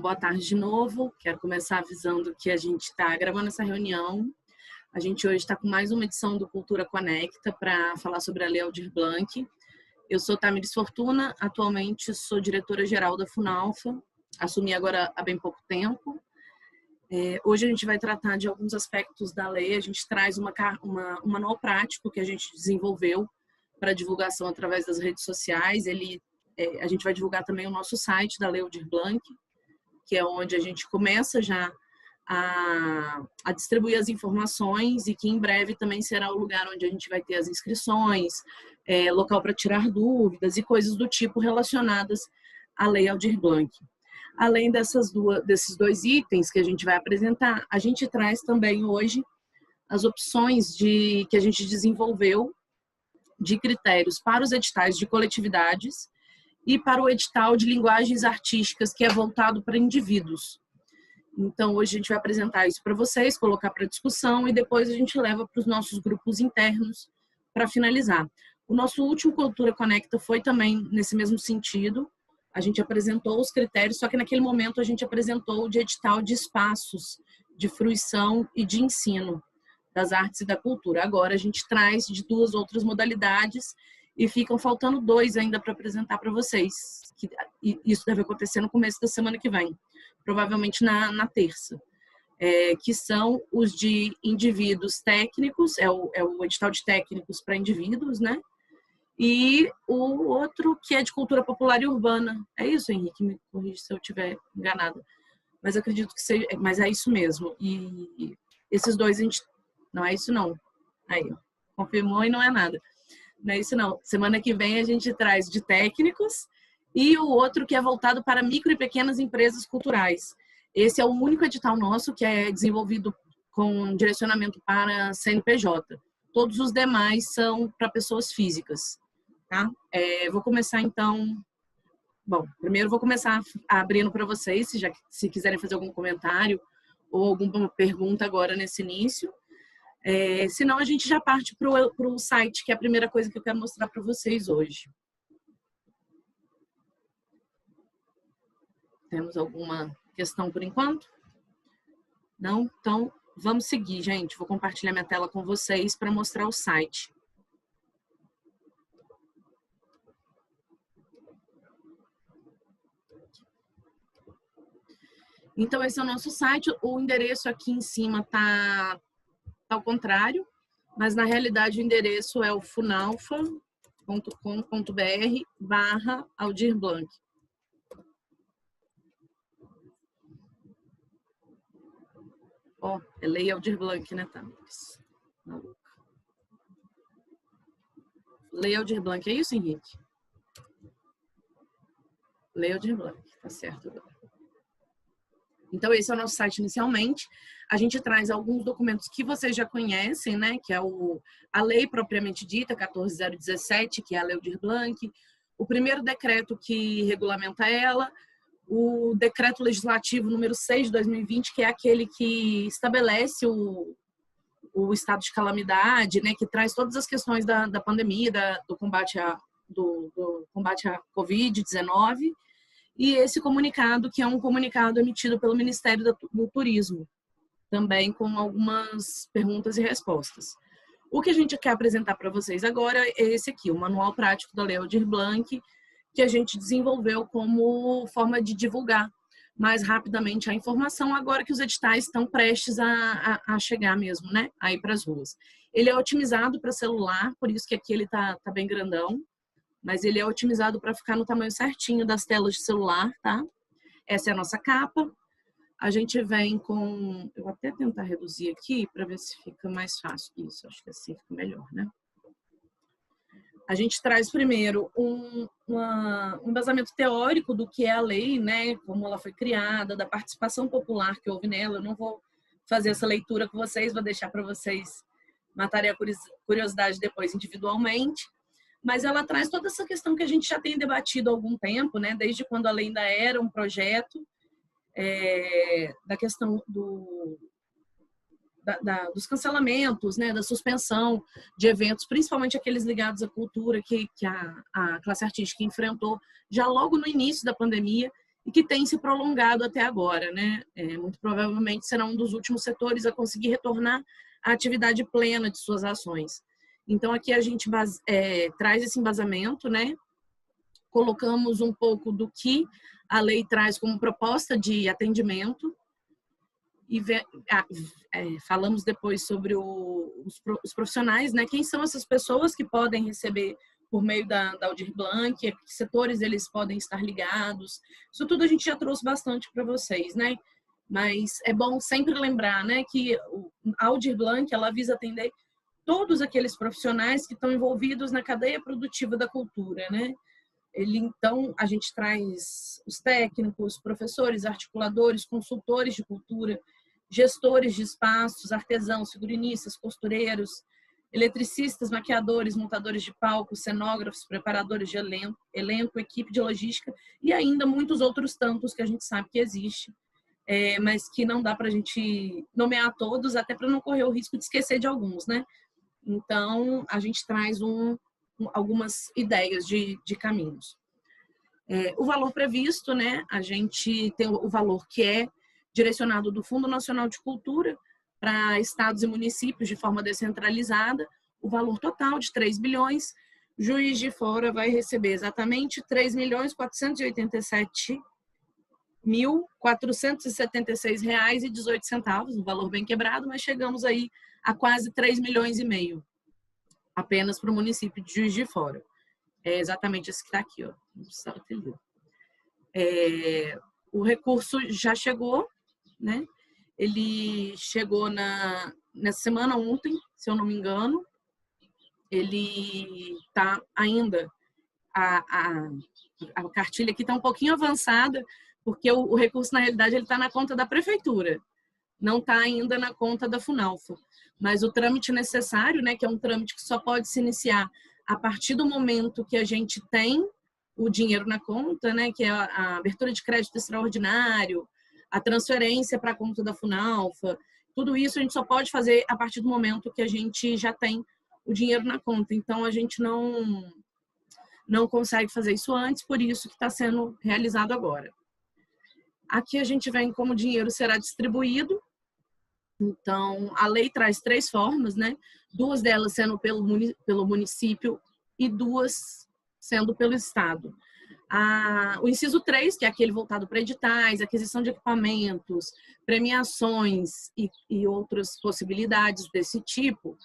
Boa tarde de novo. Quero começar avisando que a gente está gravando essa reunião. A gente hoje está com mais uma edição do Cultura Conecta para falar sobre a Lei Aldir Blanc. Eu sou Tamiris Fortuna, atualmente sou diretora-geral da Funalfa, assumi agora há bem pouco tempo. Hoje a gente vai tratar de alguns aspectos da lei, a gente traz um manual prático que a gente desenvolveu para divulgação através das redes sociais. A gente vai divulgar também o nosso site da Lei Aldir Blanc, que é onde a gente começa já a distribuir as informações e que em breve também será o lugar onde a gente vai ter as inscrições, local para tirar dúvidas e coisas do tipo relacionadas à Lei Aldir Blanc. Além desses dois itens que a gente vai apresentar, a gente traz também hoje as opções que a gente desenvolveu de critérios para os editais de coletividades e para o edital de linguagens artísticas, que é voltado para indivíduos. Então, hoje a gente vai apresentar isso para vocês, colocar para discussão e depois a gente leva para os nossos grupos internos para finalizar. O nosso último Cultura Conecta foi também nesse mesmo sentido. A gente apresentou os critérios, só que naquele momento a gente apresentou o de edital de espaços de fruição e de ensino das artes e da cultura. Agora a gente traz de duas outras modalidades e ficam faltando dois ainda para apresentar para vocês. Isso deve acontecer no começo da semana que vem, provavelmente na terça. Que são os de indivíduos técnicos, é o edital de técnicos para indivíduos, né? E o outro que é de cultura popular e urbana. É isso, Henrique? Me corrija se eu estiver enganada. Mas acredito que seja, mas é isso mesmo. E esses dois a gente... Não é isso não. Aí, ó, confirmou e não é nada. Não é isso não. Semana que vem a gente traz de técnicos e o outro que é voltado para micro e pequenas empresas culturais. Esse é o único edital nosso que é desenvolvido com direcionamento para CNPJ. Todos os demais são para pessoas físicas. Tá? Vou começar então... Bom, primeiro vou começar abrindo para vocês, se quiserem fazer algum comentário ou alguma pergunta agora nesse início. Senão a gente já parte para o site, que é a primeira coisa que eu quero mostrar para vocês hoje. Temos alguma questão por enquanto? Não? Então, vamos seguir, gente. Vou compartilhar minha tela com vocês para mostrar o site. Então, esse é o nosso site. O endereço aqui em cima está ao contrário, mas na realidade o endereço é o funalfa.com.br/Aldir Blanc. Ó, é Lei Aldir Blanc, né, Tamiris? Lei Aldir Blanc, é isso, Henrique? Lei Aldir Blanc, tá certo agora. Então, esse é o nosso site inicialmente. A gente traz alguns documentos que vocês já conhecem, né? Que é a lei propriamente dita, 14.017, que é a Lei Aldir Blanc, o primeiro decreto que regulamenta ela, o decreto legislativo número 6 de 2020, que é aquele que estabelece o estado de calamidade, né? Que traz todas as questões da pandemia, do combate à Covid-19, e esse comunicado, que é um comunicado emitido pelo Ministério do Turismo, também com algumas perguntas e respostas. O que a gente quer apresentar para vocês agora é esse aqui, o Manual Prático da Lei Aldir Blanc, que a gente desenvolveu como forma de divulgar mais rapidamente a informação, agora que os editais estão prestes a chegar mesmo, né? Aí para as ruas. Ele é otimizado para celular, por isso que aqui ele tá bem grandão, mas ele é otimizado para ficar no tamanho certinho das telas de celular, tá? Essa é a nossa capa. A gente vem com... Eu vou até tentar reduzir aqui para ver se fica mais fácil. Isso, acho que assim fica melhor, né? A gente traz primeiro um embasamento teórico do que é a lei, né? Como ela foi criada, da participação popular que houve nela. Eu não vou fazer essa leitura com vocês, vou deixar para vocês matarem a curiosidade depois individualmente. Mas ela traz toda essa questão que a gente já tem debatido há algum tempo, né? Desde quando a lei ainda era um projeto, da questão dos cancelamentos, né? Da suspensão de eventos, principalmente aqueles ligados à cultura que a classe artística enfrentou já logo no início da pandemia e que tem se prolongado até agora, né? Muito provavelmente será um dos últimos setores a conseguir retornar à atividade plena de suas ações. Então, aqui a gente traz esse embasamento, né? Colocamos um pouco do que a lei traz como proposta de atendimento e falamos depois sobre os profissionais, né? Quem são essas pessoas que podem receber por meio da Aldir Blanc, que setores eles podem estar ligados. Isso tudo a gente já trouxe bastante para vocês, né? Mas é bom sempre lembrar, né, que a Aldir Blanc, ela visa atender todos aqueles profissionais que estão envolvidos na cadeia produtiva da cultura, né? Então, a gente traz os técnicos, professores, articuladores, consultores de cultura, gestores de espaços, artesãos, figurinistas, costureiros, eletricistas, maquiadores, montadores de palco, cenógrafos, preparadores de elenco, equipe de logística e ainda muitos outros tantos que a gente sabe que existe, mas que não dá para a gente nomear todos, até para não correr o risco de esquecer de alguns, né? Então, a gente traz algumas ideias de caminhos. O valor previsto, né? A gente tem o valor que é direcionado do Fundo Nacional de Cultura para estados e municípios de forma descentralizada, o valor total de 3 bilhões. Juiz de Fora vai receber exatamente 3.487.476 R$476,18, um valor bem quebrado, mas chegamos aí a quase 3 milhões e meio, apenas para o município de Juiz de Fora. É exatamente esse que está aqui, ó. Não precisava ter lido. O recurso já chegou, né? Ele chegou nessa semana, ontem, se eu não me engano. Ele está ainda... A cartilha aqui está um pouquinho avançada, porque o recurso, na realidade, ele está na conta da prefeitura. Não está ainda na conta da Funalfa. Mas o trâmite necessário, né, que é um trâmite que só pode se iniciar a partir do momento que a gente tem o dinheiro na conta, né, que é a abertura de crédito extraordinário, a transferência para a conta da Funalfa, tudo isso a gente só pode fazer a partir do momento que a gente já tem o dinheiro na conta. Então, a gente não consegue fazer isso antes, por isso que está sendo realizado agora. Aqui a gente vê como o dinheiro será distribuído. Então, a lei traz 3 formas, né? 2 delas sendo pelo município e 2 sendo pelo Estado. O inciso 3, que é aquele voltado para editais, aquisição de equipamentos, premiações e outras possibilidades desse tipo,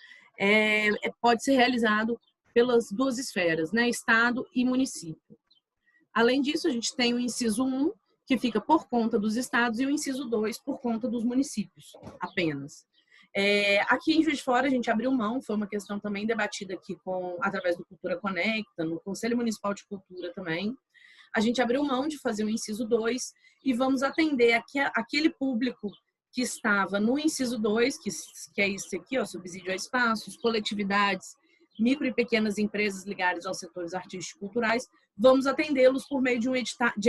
pode ser realizado pelas 2 esferas, né? Estado e município. Além disso, a gente tem o inciso 1, que fica por conta dos estados, e o inciso 2 por conta dos municípios, apenas. Aqui em Juiz de Fora a gente abriu mão, foi uma questão também debatida aqui através do Cultura Conecta, no Conselho Municipal de Cultura também. A gente abriu mão de fazer o inciso 2 e vamos atender aquele público que estava no inciso 2, que é isso aqui, ó, subsídio a espaços, coletividades, micro e pequenas empresas ligadas aos setores artísticos e culturais, vamos atendê-los por meio de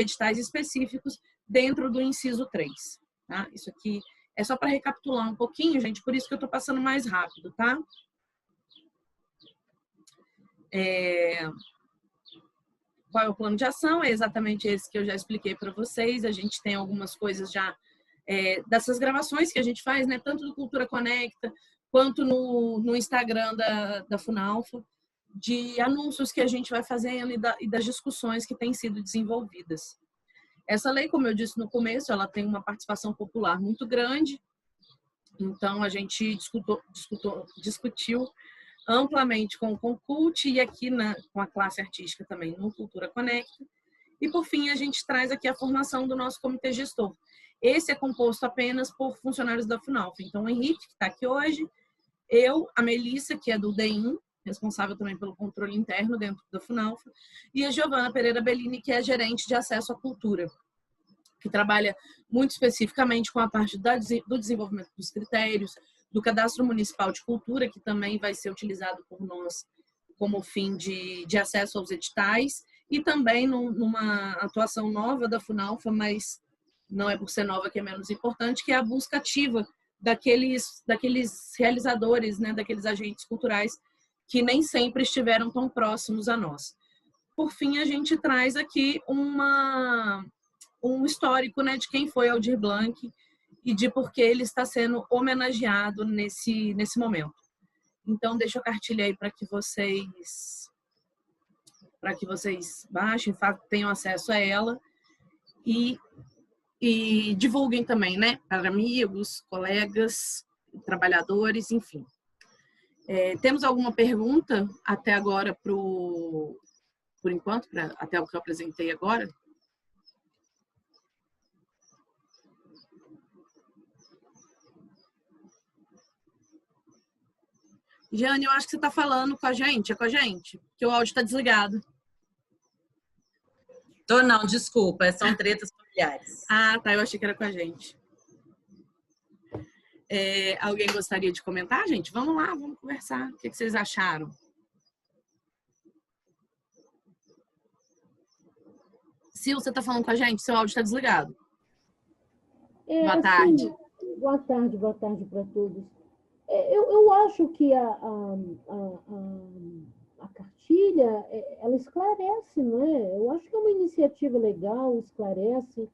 editais específicos dentro do inciso 3. Tá? Isso aqui é só para recapitular um pouquinho, gente, por isso que eu estou passando mais rápido, tá? Qual é o plano de ação? É exatamente esse que eu já expliquei para vocês. A gente tem algumas coisas já dessas gravações que a gente faz, né? Tanto do Cultura Conecta, quanto no Instagram da Funalfa, de anúncios que a gente vai fazendo e das discussões que têm sido desenvolvidas. Essa lei, como eu disse no começo, ela tem uma participação popular muito grande, então a gente discutiu amplamente com o Concult e aqui com a classe artística também, no Cultura Conecta. E, por fim, a gente traz aqui a formação do nosso comitê gestor. Esse é composto apenas por funcionários da Funalfa. Então, o Henrique, que está aqui hoje, eu, a Melissa, que é do DEIN, responsável também pelo controle interno dentro da Funalfa, e a Giovana Pereira Bellini, que é gerente de acesso à cultura, que trabalha muito especificamente com a parte do desenvolvimento dos critérios, do cadastro municipal de cultura, que também vai ser utilizado por nós como fim de acesso aos editais, e também numa atuação nova da Funalfa, mas não é por ser nova que é menos importante, que é a busca ativa daqueles realizadores, né, daqueles agentes culturais que nem sempre estiveram tão próximos a nós. Por fim, a gente traz aqui um histórico, né, de quem foi Aldir Blanc e de por que ele está sendo homenageado nesse momento. Então, deixo a cartilha aí para que vocês baixem, tenham acesso a ela e divulguem também, né, para amigos, colegas, trabalhadores, enfim. Temos alguma pergunta até agora por enquanto, até o que eu apresentei agora? Jane, eu acho que você está falando com a gente, é com a gente, que o áudio está desligado. Tô não, desculpa, são tretas familiares. Ah, tá, eu achei que era com a gente. Alguém gostaria de comentar, gente? Vamos lá, vamos conversar. O que vocês acharam? Sil, você está falando com a gente? Seu áudio está desligado. Boa tarde. Assim, boa tarde para todos. Eu acho que a cartilha, ela esclarece, não é? Eu acho que é uma iniciativa legal, esclarece,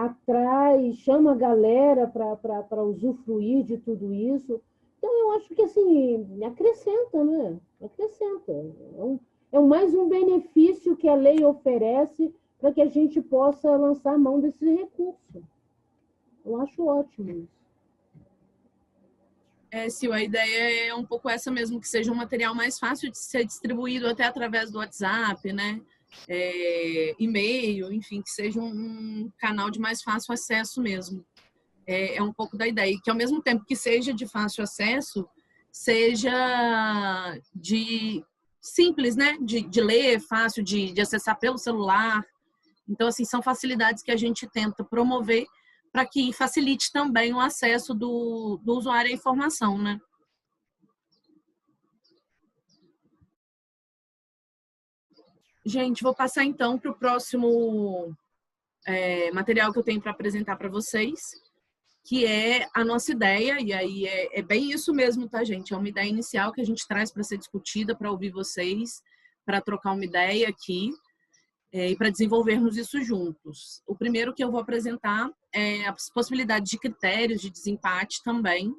atrai, chama a galera para usufruir de tudo isso. Então, eu acho que, assim, acrescenta, né? Acrescenta. Mais um benefício que a lei oferece para que a gente possa lançar a mão desse recurso. Eu acho ótimo isso. Sil, a ideia é um pouco essa mesmo, que seja um material mais fácil de ser distribuído até através do WhatsApp, né? E-mail, enfim, que seja um canal de mais fácil acesso mesmo. É um pouco da ideia. E que, ao mesmo tempo que seja de fácil acesso, seja de simples, né? De ler, fácil de acessar pelo celular. Então, assim, são facilidades que a gente tenta promover para que facilite também o acesso do usuário à informação, né? Gente, vou passar então para o próximo material que eu tenho para apresentar para vocês, que é a nossa ideia, e aí é bem isso mesmo, tá, gente? É uma ideia inicial que a gente traz para ser discutida, para ouvir vocês, para trocar uma ideia aqui e para desenvolvermos isso juntos. O primeiro que eu vou apresentar é as possibilidades de critérios de desempate também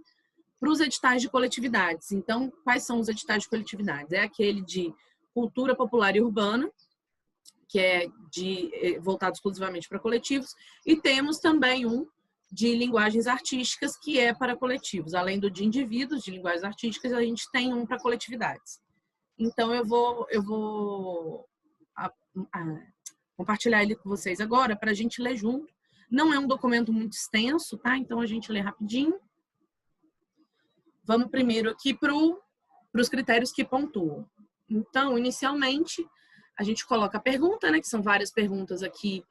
para os editais de coletividades. Então, quais são os editais de coletividades? É aquele de cultura popular e urbana, que é voltado exclusivamente para coletivos, e temos também um de linguagens artísticas, que é para coletivos. Além do de indivíduos, de linguagens artísticas, a gente tem um para coletividades. Então, eu vou compartilhar ele com vocês agora para a gente ler junto. Não é um documento muito extenso, tá? Então, a gente lê rapidinho. Vamos primeiro aqui para os critérios que pontuam. Então, inicialmente, a gente coloca a pergunta, né? Que são várias perguntas aqui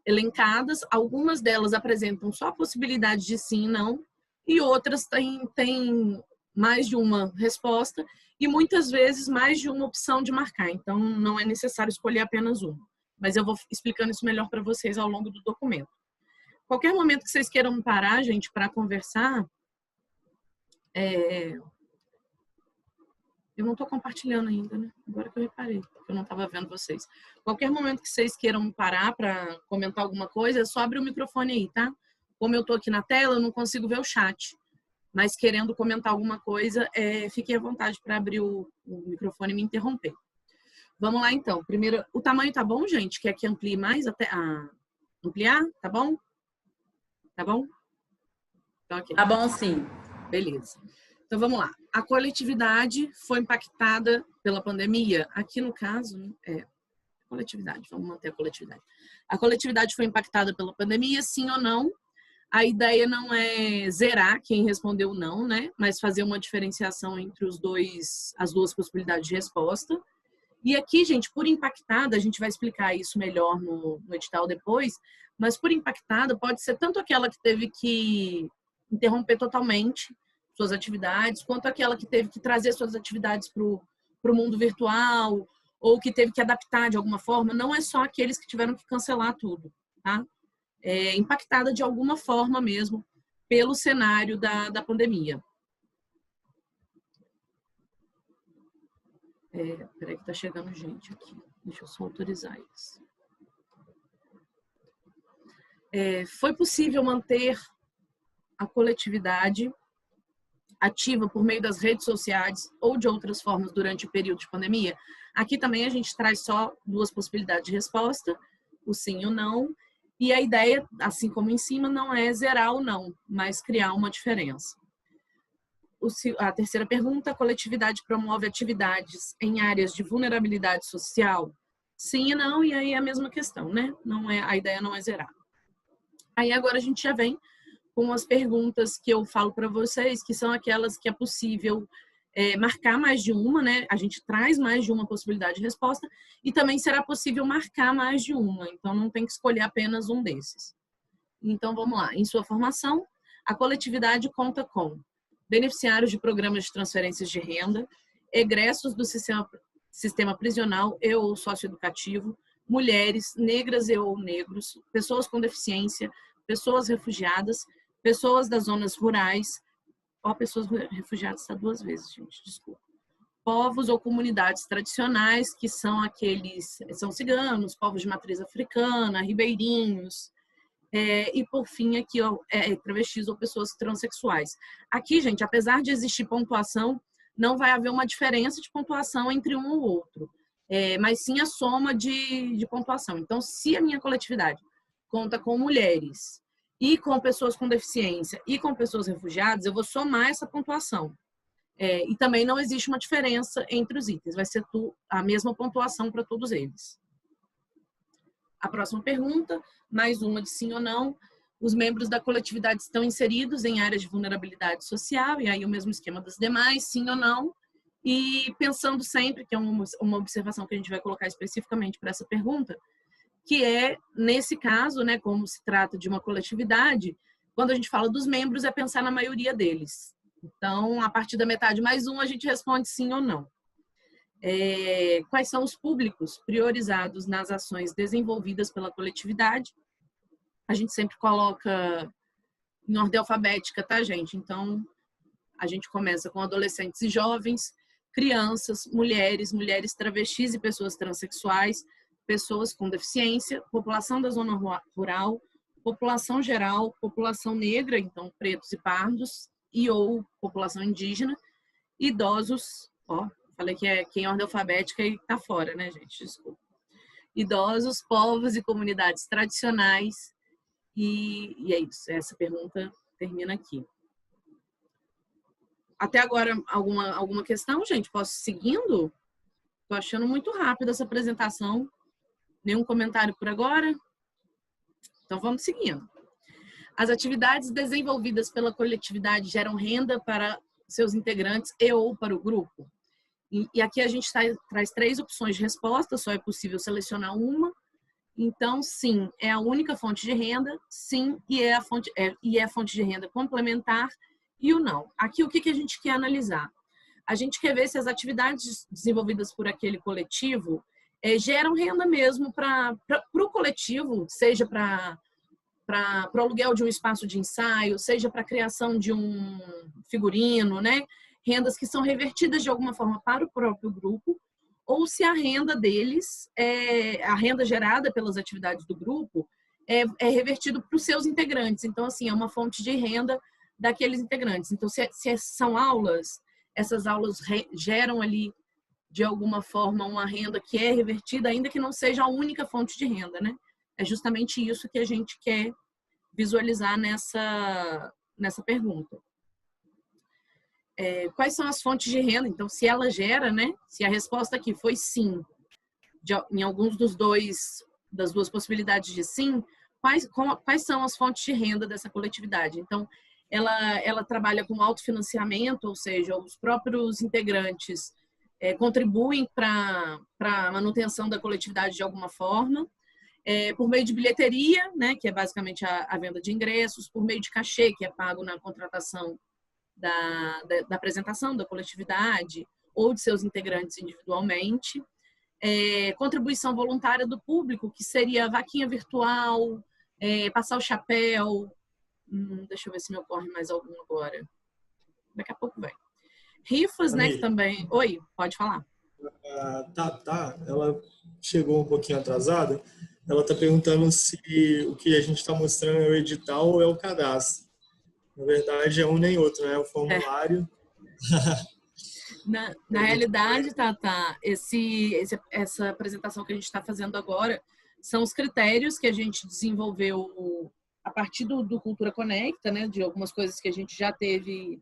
elencadas. Algumas delas apresentam só a possibilidade de sim e não, e outras têm mais de uma resposta e muitas vezes mais de uma opção de marcar. Então, não é necessário escolher apenas uma. Mas eu vou explicando isso melhor para vocês ao longo do documento. Qualquer momento que vocês queiram parar, gente, para conversar, eu não estou compartilhando ainda, né? Agora que eu reparei, porque eu não estava vendo vocês. Qualquer momento que vocês queiram parar para comentar alguma coisa, é só abrir o microfone aí, tá? Como eu estou aqui na tela, eu não consigo ver o chat. Mas querendo comentar alguma coisa, fiquem à vontade para abrir o microfone e me interromper. Vamos lá, então. Primeiro, o tamanho tá bom, gente? Quer que amplie mais? Ampliar? Tá bom? Tá bom? Então, okay. Tá bom, sim. Beleza. Então, vamos lá. A coletividade foi impactada pela pandemia? Aqui, no caso, coletividade. Vamos manter a coletividade. A coletividade foi impactada pela pandemia, sim ou não? A ideia não é zerar quem respondeu não, né? Mas fazer uma diferenciação entre as duas possibilidades de resposta. E aqui, gente, por impactada, a gente vai explicar isso melhor no edital depois, mas por impactada pode ser tanto aquela que teve que interromper totalmente suas atividades, quanto aquela que teve que trazer suas atividades para o mundo virtual, ou que teve que adaptar de alguma forma. Não é só aqueles que tiveram que cancelar tudo, tá? Impactada de alguma forma mesmo pelo cenário da pandemia. Peraí que tá chegando gente aqui. Deixa eu só autorizar eles. Foi possível manter a coletividade ativa por meio das redes sociais ou de outras formas durante o período de pandemia? Aqui também a gente traz só duas possibilidades de resposta, o sim e o não. E a ideia, assim como em cima, não é zerar o não, mas criar uma diferença. A terceira pergunta, a coletividade promove atividades em áreas de vulnerabilidade social? Sim e não, e aí é a mesma questão, né? A ideia não é zerar. Aí agora a gente já vem com as perguntas que eu falo para vocês, que são aquelas que é possível marcar mais de uma, né? A gente traz mais de uma possibilidade de resposta e também será possível marcar mais de uma, então não tem que escolher apenas um desses. Então vamos lá. Em sua formação, a coletividade conta com beneficiários de programas de transferências de renda, egressos do sistema prisional e ou socioeducativo, mulheres, negras e ou negros, pessoas com deficiência, pessoas refugiadas, pessoas das zonas rurais, pessoas refugiadas está 2 vezes, gente, desculpa. Povos ou comunidades tradicionais, que são são ciganos, povos de matriz africana, ribeirinhos, e por fim aqui travestis ou pessoas transexuais. Aqui, gente, apesar de existir pontuação, não vai haver uma diferença de pontuação entre um ou outro, mas sim a soma de pontuação. Então, se a minha coletividade conta com mulheres e com pessoas com deficiência e com pessoas refugiadas, eu vou somar essa pontuação. E também não existe uma diferença entre os itens, vai ser a mesma pontuação para todos eles. A próxima pergunta, mais uma de sim ou não. Os membros da coletividade estão inseridos em áreas de vulnerabilidade social, e aí o mesmo esquema dos demais, sim ou não. E pensando sempre, que é uma observação que a gente vai colocar especificamente para essa pergunta, que nesse caso, né, como se trata de uma coletividade, quando a gente fala dos membros, é pensar na maioria deles. Então, a partir da metade mais um, a gente responde sim ou não. Quais são os públicos priorizados nas ações desenvolvidas pela coletividade? A gente sempre coloca em ordem alfabética, tá, gente? Então, a gente começa com adolescentes e jovens, crianças, mulheres travestis e pessoas transexuais, pessoas com deficiência, população da zona rural, população geral, população negra, então pretos e pardos, e ou população indígena, idosos, falei que é em ordem alfabética e tá fora, né, gente? Desculpa. Idosos, povos e comunidades tradicionais. E é isso, essa pergunta termina aqui. Até agora, alguma questão, gente? Posso ir seguindo? Tô achando muito rápido essa apresentação. Nenhum comentário por agora? Então, vamos seguindo. As atividades desenvolvidas pela coletividade geram renda para seus integrantes e ou para o grupo? E aqui a gente traz 3 opções de resposta, só é possível selecionar uma. Então, sim, é a única fonte de renda, sim, e é a fonte de renda complementar, e o não. Aqui, o que a gente quer analisar? A gente quer ver se as atividades desenvolvidas por aquele coletivo geram renda mesmo para o coletivo, seja para o aluguel de um espaço de ensaio, seja para a criação de um figurino, né? Rendas que são revertidas de alguma forma para o próprio grupo, ou se a renda deles, a renda gerada pelas atividades do grupo, é revertido para os seus integrantes. Então, assim, é uma fonte de renda daqueles integrantes. Então, se são aulas, essas aulas geram ali, de alguma forma, uma renda que é revertida, ainda que não seja a única fonte de renda, né? É justamente isso que a gente quer visualizar nessa pergunta. Quais são as fontes de renda? Então, se ela gera, né? Se a resposta aqui foi sim, em alguns das 2 possibilidades de sim, quais são as fontes de renda dessa coletividade? Então, ela trabalha com autofinanciamento, ou seja, os próprios integrantes contribuem para a manutenção da coletividade de alguma forma, por meio de bilheteria, né, que é basicamente a venda de ingressos, por meio de cachê, que é pago na contratação da apresentação da coletividade ou de seus integrantes individualmente, contribuição voluntária do público, que seria vaquinha virtual, passar o chapéu, deixa eu ver se me ocorre mais algum agora. Daqui a pouco vai. Rifas, né, que também... Oi, pode falar. Tá. Ela chegou um pouquinho atrasada, Ela está perguntando se o que a gente está mostrando é o edital ou é o cadastro. Na verdade, é um nem outro, né? É o formulário. Na realidade, Tata, essa apresentação que a gente está fazendo agora são os critérios que a gente desenvolveu a partir do Cultura Conecta, né? De algumas coisas que a gente já teve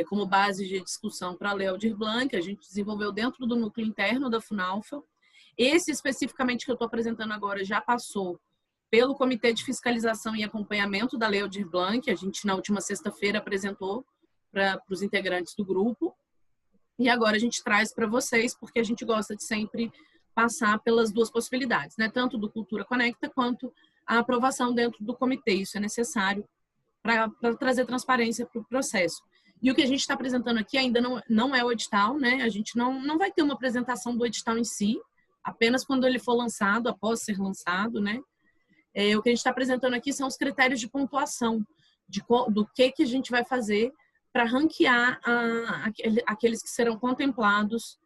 como base de discussão para a Lei Aldir Blanc, a gente desenvolveu dentro do núcleo interno da Funalfa. Esse especificamente que eu estou apresentando agora já passou pelo Comitê de Fiscalização e Acompanhamento da Lei Aldir Blanc, a gente na última sexta-feira apresentou para os integrantes do grupo. E agora a gente traz para vocês, porque a gente gosta de sempre passar pelas duas possibilidades, né? Tanto do Cultura Conecta quanto a aprovação dentro do comitê. Isso é necessário para trazer transparência para o processo. E o que a gente está apresentando aqui ainda não é o edital, né? A gente não vai ter uma apresentação do edital em si, apenas quando ele for lançado, após ser lançado, né? O que a gente está apresentando aqui são os critérios de pontuação, do que a gente vai fazer para ranquear aqueles que serão contemplados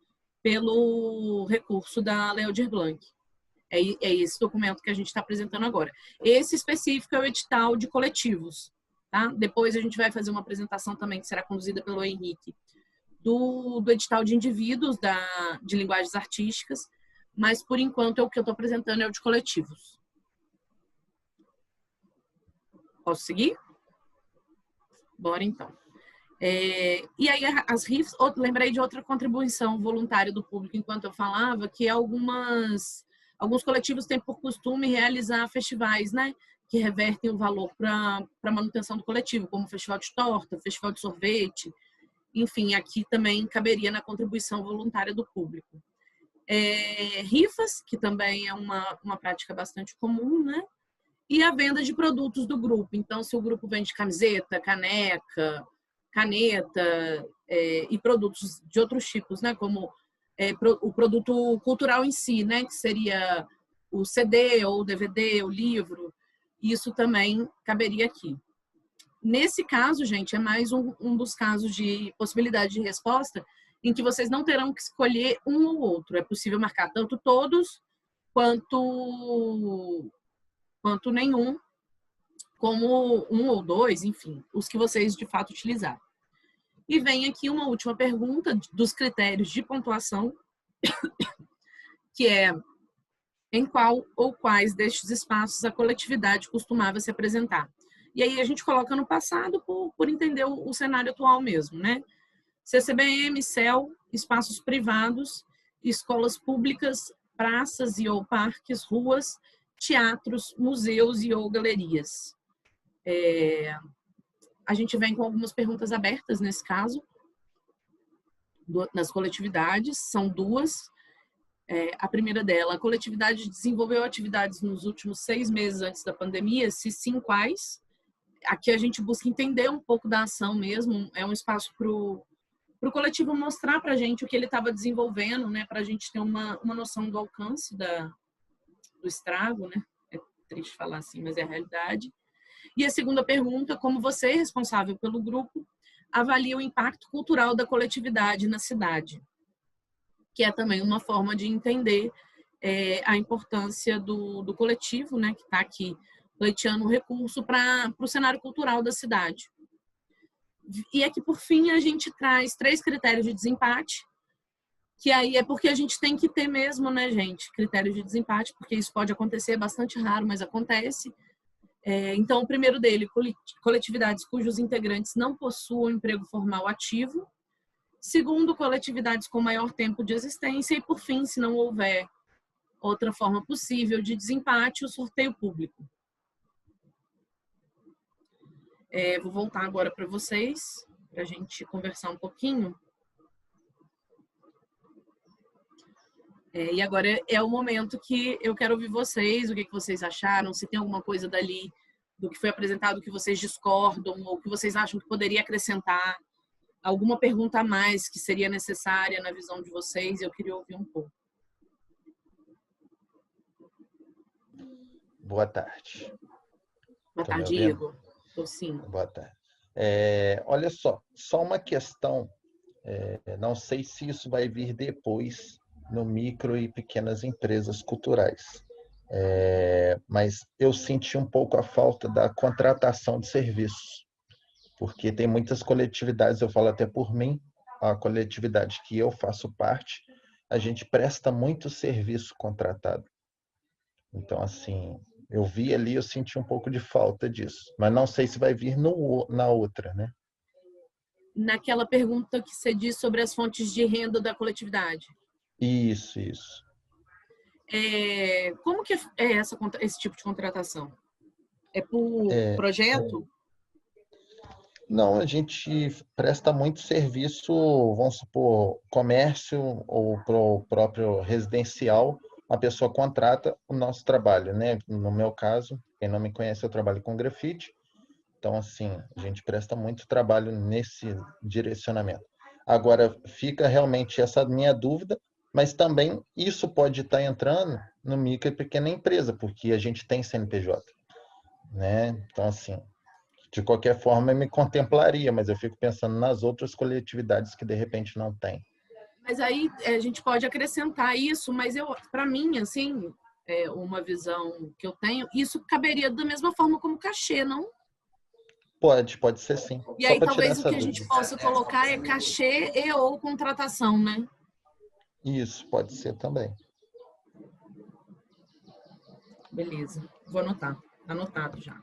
pelo recurso da Lei Aldir Blanc. É esse documento que a gente está apresentando agora. Esse específico é o edital de coletivos. Tá? Depois a gente vai fazer uma apresentação também, que será conduzida pelo Henrique, do edital de indivíduos de linguagens artísticas, mas por enquanto o que eu estou apresentando é o de coletivos. Posso seguir? Bora então. E aí as RIFs, lembrei de outra contribuição voluntária do público enquanto eu falava, que alguns coletivos têm por costume realizar festivais, né, que revertem o valor para a manutenção do coletivo, como o Festival de Torta, Festival de Sorvete, enfim, aqui também caberia na contribuição voluntária do público. Rifas, que também é uma prática bastante comum, né, e a venda de produtos do grupo. Então, se o grupo vende camiseta, caneca, caneta e produtos de outros tipos, né, como o produto cultural em si, né, que seria o CD ou o DVD, o livro, isso também caberia aqui. Nesse caso, gente, é mais um dos casos de possibilidade de resposta em que vocês não terão que escolher um ou outro. É possível marcar tanto todos quanto nenhum, como um ou dois, enfim, os que vocês de fato utilizarem. E vem aqui uma última pergunta dos critérios de pontuação, que é: em qual ou quais destes espaços a coletividade costumava se apresentar? E aí a gente coloca no passado por entender o cenário atual mesmo, né? CCBM, CEL, espaços privados, escolas públicas, praças e ou parques, ruas, teatros, museus e ou galerias. A gente vem com algumas perguntas abertas nesse caso, nas coletividades, são duas. A primeira dela: a coletividade desenvolveu atividades nos últimos 6 meses antes da pandemia? Se sim, quais? Aqui a gente busca entender um pouco da ação mesmo, é um espaço para o coletivo mostrar para a gente o que ele estava desenvolvendo, né, para a gente ter uma noção do alcance do estrago, né? É triste falar assim, mas é a realidade. E a segunda pergunta: como você, responsável pelo grupo, avalia o impacto cultural da coletividade na cidade? Que é também uma forma de entender a importância do coletivo, né, que está aqui pleiteando um recurso para o cenário cultural da cidade. E aqui, por fim, a gente traz 3 critérios de desempate, que aí é porque a gente tem que ter mesmo, né, gente, critérios de desempate, porque isso pode acontecer, é bastante raro, mas acontece. Então, o primeiro dele: coletividades cujos integrantes não possuam emprego formal ativo. Segundo, coletividades com maior tempo de existência. E, por fim, se não houver outra forma possível de desempate, o sorteio público. Vou voltar agora para vocês, para a gente conversar um pouquinho. E agora é o momento que eu quero ouvir vocês, o que vocês acharam, se tem alguma coisa dali do que foi apresentado que vocês discordam, ou que vocês acham que poderia acrescentar, alguma pergunta a mais que seria necessária na visão de vocês, eu queria ouvir um pouco. Boa tarde. Boa tarde, Igor. Estou sim. Boa tarde. Olha só uma questão, não sei se isso vai vir depois no micro e pequenas empresas culturais. Mas eu senti um pouco a falta da contratação de serviços, porque tem muitas coletividades, eu falo até por mim, a coletividade que eu faço parte, a gente presta muito serviço contratado. Então, assim, eu vi ali, eu senti um pouco de falta disso, mas não sei se vai vir na outra, né? Naquela pergunta que você disse sobre as fontes de renda da coletividade. Isso. Como que é esse tipo de contratação? É por projeto? Não, a gente presta muito serviço, vamos supor, comércio ou pro próprio residencial, a pessoa contrata o nosso trabalho, né? No meu caso, quem não me conhece, eu trabalho com grafite. Então, assim, a gente presta muito trabalho nesse direcionamento. Agora, fica realmente essa minha dúvida, mas também isso pode estar entrando no micro e pequena empresa, porque a gente tem CNPJ, né? Então, assim, de qualquer forma, eu me contemplaria, mas eu fico pensando nas outras coletividades que, de repente, não tem. Mas aí a gente pode acrescentar isso, mas para mim, assim, uma visão que eu tenho, isso caberia da mesma forma como cachê, não? Pode ser sim. E Só aí para tirar talvez o essa que a dúvida. gente possa colocar é cachê e ou contratação, né? Isso, pode ser também. Beleza, vou anotar. Tá anotado já.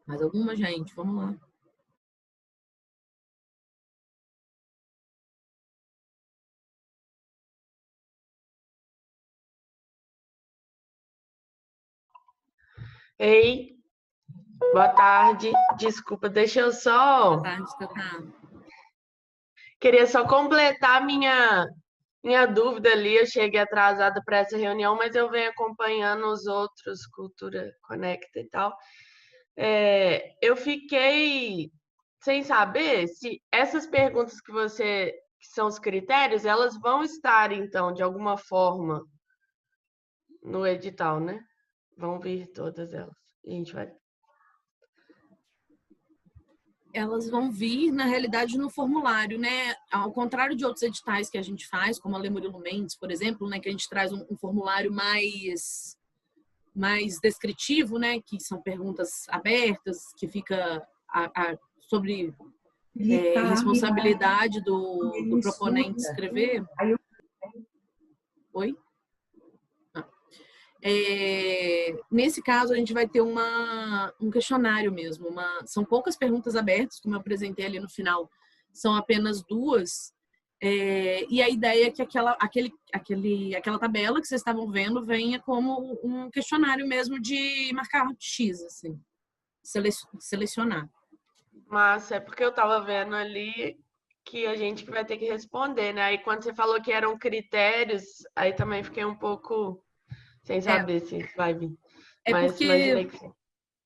Mais alguma, gente? Vamos lá. Ei, boa tarde. Desculpa, deixa eu só. Boa tarde, Tatá. Queria só completar minha dúvida ali. Eu cheguei atrasada para essa reunião, mas eu venho acompanhando os outros, Cultura Conecta e tal. Eu fiquei sem saber se essas perguntas que são os critérios, elas vão estar, então, de alguma forma no edital, né? Vão vir todas elas. E a gente vai. Elas vão vir, na realidade, no formulário, né? Ao contrário de outros editais que a gente faz, como a Lei Murilo Mendes, por exemplo, né? Que a gente traz um formulário mais descritivo, né? Que são perguntas abertas, que fica sobre responsabilidade do proponente escrever. Oi? Nesse caso, a gente vai ter um questionário mesmo. São poucas perguntas abertas, como eu apresentei ali no final, são apenas 2. E a ideia é que aquela tabela que vocês estavam vendo venha como um questionário mesmo de marcar X, assim, selecionar. Mas é porque eu estava vendo ali que a gente vai ter que responder, né? Aí quando você falou que eram critérios, aí também fiquei um pouco sem saber se vai vir. Mas porque imaginei que sim.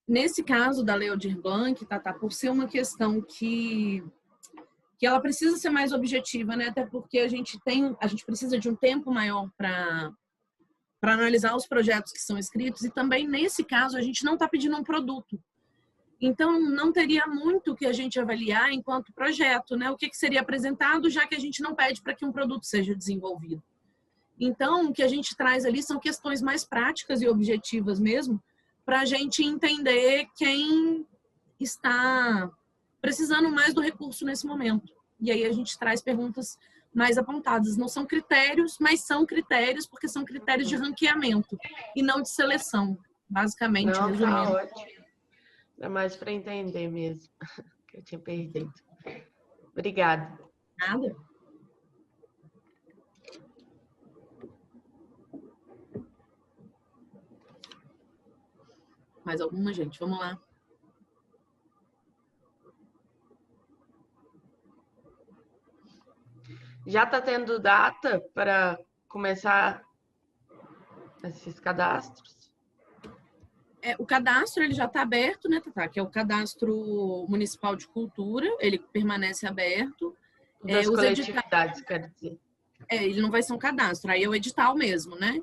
Nesse caso da Lei Aldir Blanc, Tatá, por ser uma questão que ela precisa ser mais objetiva, né? Até porque a gente precisa de um tempo maior para analisar os projetos que são escritos, e também nesse caso a gente não está pedindo um produto. Então não teria muito que a gente avaliar enquanto projeto, né? O que seria apresentado, já que a gente não pede para que um produto seja desenvolvido. Então, o que a gente traz ali são questões mais práticas e objetivas mesmo, para a gente entender quem está precisando mais do recurso nesse momento. E aí a gente traz perguntas mais apontadas. Não são critérios, mas são critérios porque são critérios de ranqueamento e não de seleção, basicamente, Não, resumindo. tá ótimo. É mais para entender mesmo, que eu tinha perdido. Obrigada. Nada. Mais alguma, gente? Vamos lá. Já está tendo data para começar esses cadastros? O cadastro ele já está aberto, né, Tatá? Que é o Cadastro Municipal de Cultura, ele permanece aberto. Das coletividades, quero dizer. Ele não vai ser um cadastro, aí é o edital mesmo, né?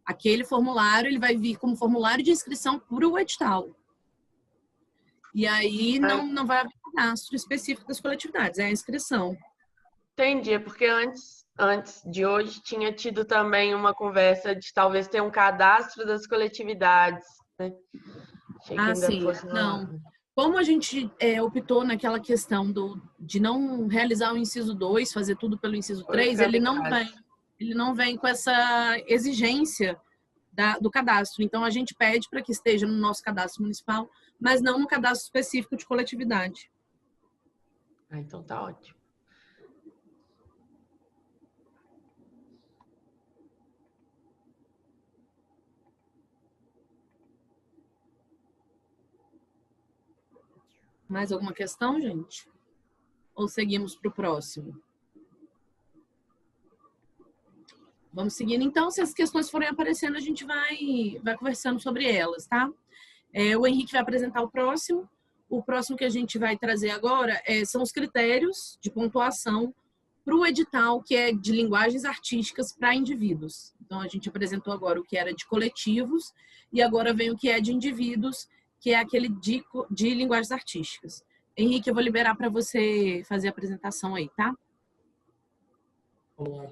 Aquele formulário, ele vai vir como formulário de inscrição para o edital. E aí não vai haver cadastro específico das coletividades, é a inscrição. Entendi, porque antes antes de hoje, tinha tido também uma conversa de talvez ter um cadastro das coletividades, né? Achei que ainda sim. fosse Não. Como a gente optou naquela questão de não realizar o inciso 2, fazer tudo pelo inciso 3, ele não vem com essa exigência do cadastro. Então, a gente pede para que esteja no nosso cadastro municipal, mas não no cadastro específico de coletividade. Então tá ótimo. Mais alguma questão, gente? Ou seguimos para o próximo? Vamos seguindo, então. Se as questões forem aparecendo, a gente vai conversando sobre elas, tá? O Henrique vai apresentar o próximo. O próximo que a gente vai trazer agora são os critérios de pontuação para o edital, que é de linguagens artísticas para indivíduos. Então, a gente apresentou agora o que era de coletivos e agora vem o que é de indivíduos, que é aquele de linguagens artísticas. Henrique, eu vou liberar para você fazer a apresentação aí, tá? Vamos lá.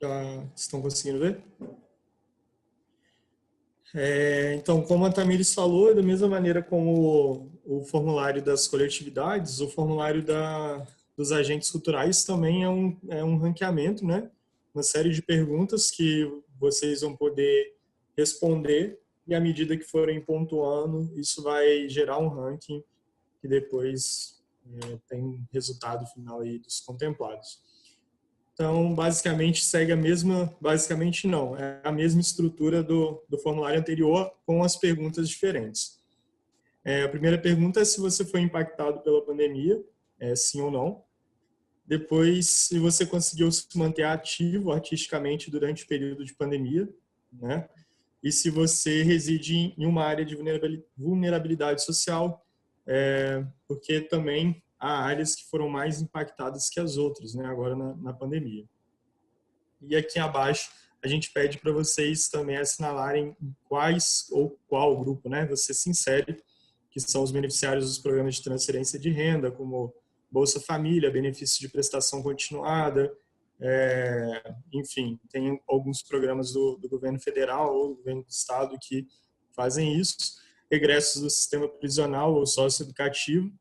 Já estão conseguindo ver? Então, como a Tamires falou, da mesma maneira como o formulário das coletividades, o formulário dos agentes culturais também é um ranqueamento, né? Uma série de perguntas que vocês vão poder responder e à medida que forem pontuando, isso vai gerar um ranking que depois tem um resultado final aí dos contemplados. Então, basicamente, segue a mesma... Basicamente, não. É a mesma estrutura do formulário anterior, com as perguntas diferentes. A primeira pergunta é se você foi impactado pela pandemia, sim ou não. Depois, se você conseguiu se manter ativo artisticamente durante o período de pandemia, né? E se você reside em uma área de vulnerabilidade social, porque também há áreas que foram mais impactadas que as outras, né, agora na pandemia. E aqui abaixo a gente pede para vocês também assinalarem quais ou qual grupo, né, você se insere, que são os beneficiários dos programas de transferência de renda, como Bolsa Família, benefício de prestação continuada, enfim, tem alguns programas do governo federal ou do governo do estado que fazem isso, egressos do sistema prisional ou socioeducativo,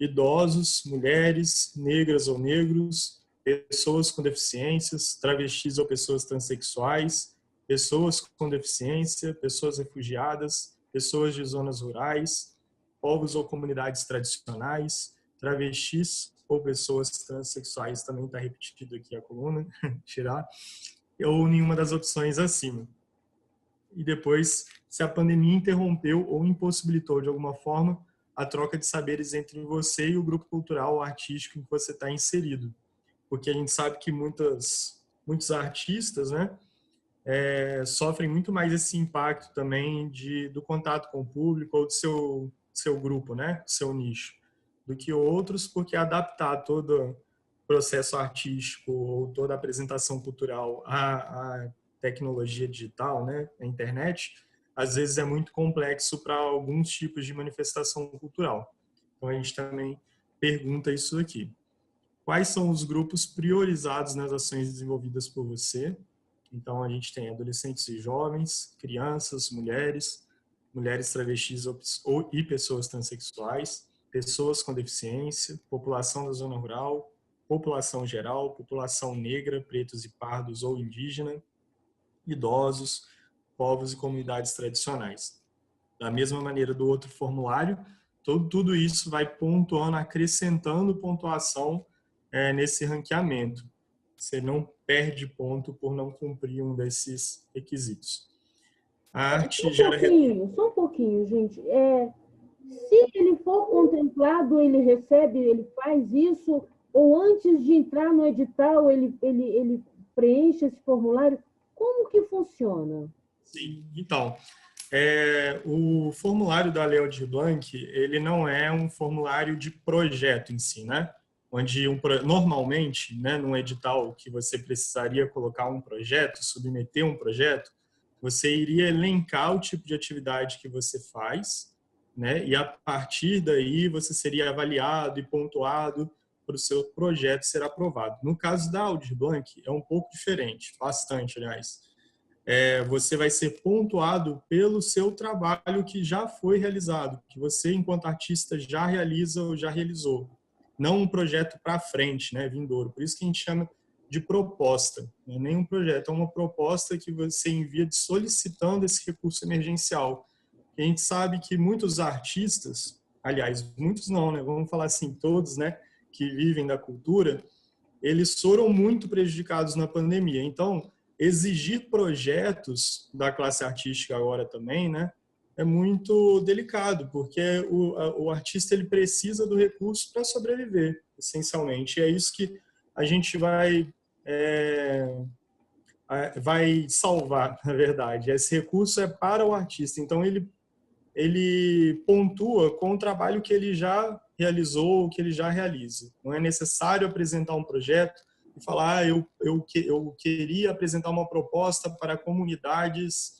idosos, mulheres, negras ou negros, pessoas com deficiências, travestis ou pessoas transexuais, pessoas com deficiência, pessoas refugiadas, pessoas de zonas rurais, povos ou comunidades tradicionais, travestis ou pessoas transexuais, também está repetido aqui a coluna, tirar, ou nenhuma das opções acima. E depois, se a pandemia interrompeu ou impossibilitou de alguma forma a troca de saberes entre você e o grupo cultural ou artístico em que você está inserido. Porque a gente sabe que muitos artistas, né, sofrem muito mais esse impacto também do contato com o público ou do seu grupo, né, seu nicho, do que outros, porque adaptar todo o processo artístico ou toda a apresentação cultural à tecnologia digital, né, a internet, às vezes é muito complexo para alguns tipos de manifestação cultural. Então, a gente também pergunta isso aqui. Quais são os grupos priorizados nas ações desenvolvidas por você? Então, a gente tem adolescentes e jovens, crianças, mulheres travestis e pessoas transexuais, pessoas com deficiência, população da zona rural, população geral, população negra, pretos e pardos ou indígena, idosos, povos e comunidades tradicionais. Da mesma maneira do outro formulário, tudo isso vai pontuando, acrescentando pontuação nesse ranqueamento. Você não perde ponto por não cumprir um desses requisitos. A arte gera... Só um pouquinho, gente. Se ele for contemplado, ele recebe, ele faz isso, ou antes de entrar no edital, ele preenche esse formulário? Como que funciona? Sim, então, o formulário da Lei Aldir Blanc, ele não é um formulário de projeto em si, né? Onde normalmente, né, num edital que você precisaria colocar um projeto, submeter um projeto, Você iria elencar o tipo de atividade que você faz, né? E a partir daí você seria avaliado e pontuado para o seu projeto ser aprovado. No caso da Aldir Blanc, é um pouco diferente, bastante, aliás. Você vai ser pontuado pelo seu trabalho que já foi realizado, que você, enquanto artista, já realiza ou já realizou. Não um projeto para frente, né, vindouro. Por isso que a gente chama de proposta. Não é nem um projeto, é uma proposta que você envia solicitando esse recurso emergencial. A gente sabe que muitos artistas, aliás, muitos não, né, vamos falar assim, todos, né, que vivem da cultura, eles foram muito prejudicados na pandemia. Então, exigir projetos da classe artística agora também, né, é muito delicado, porque o artista ele precisa do recurso para sobreviver, essencialmente. E é isso que a gente vai salvar, na verdade. Esse recurso é para o artista. Então, ele pontua com o trabalho que ele já realizou, que ele já realiza. Não é necessário apresentar um projeto e falar, eu queria apresentar uma proposta para comunidades,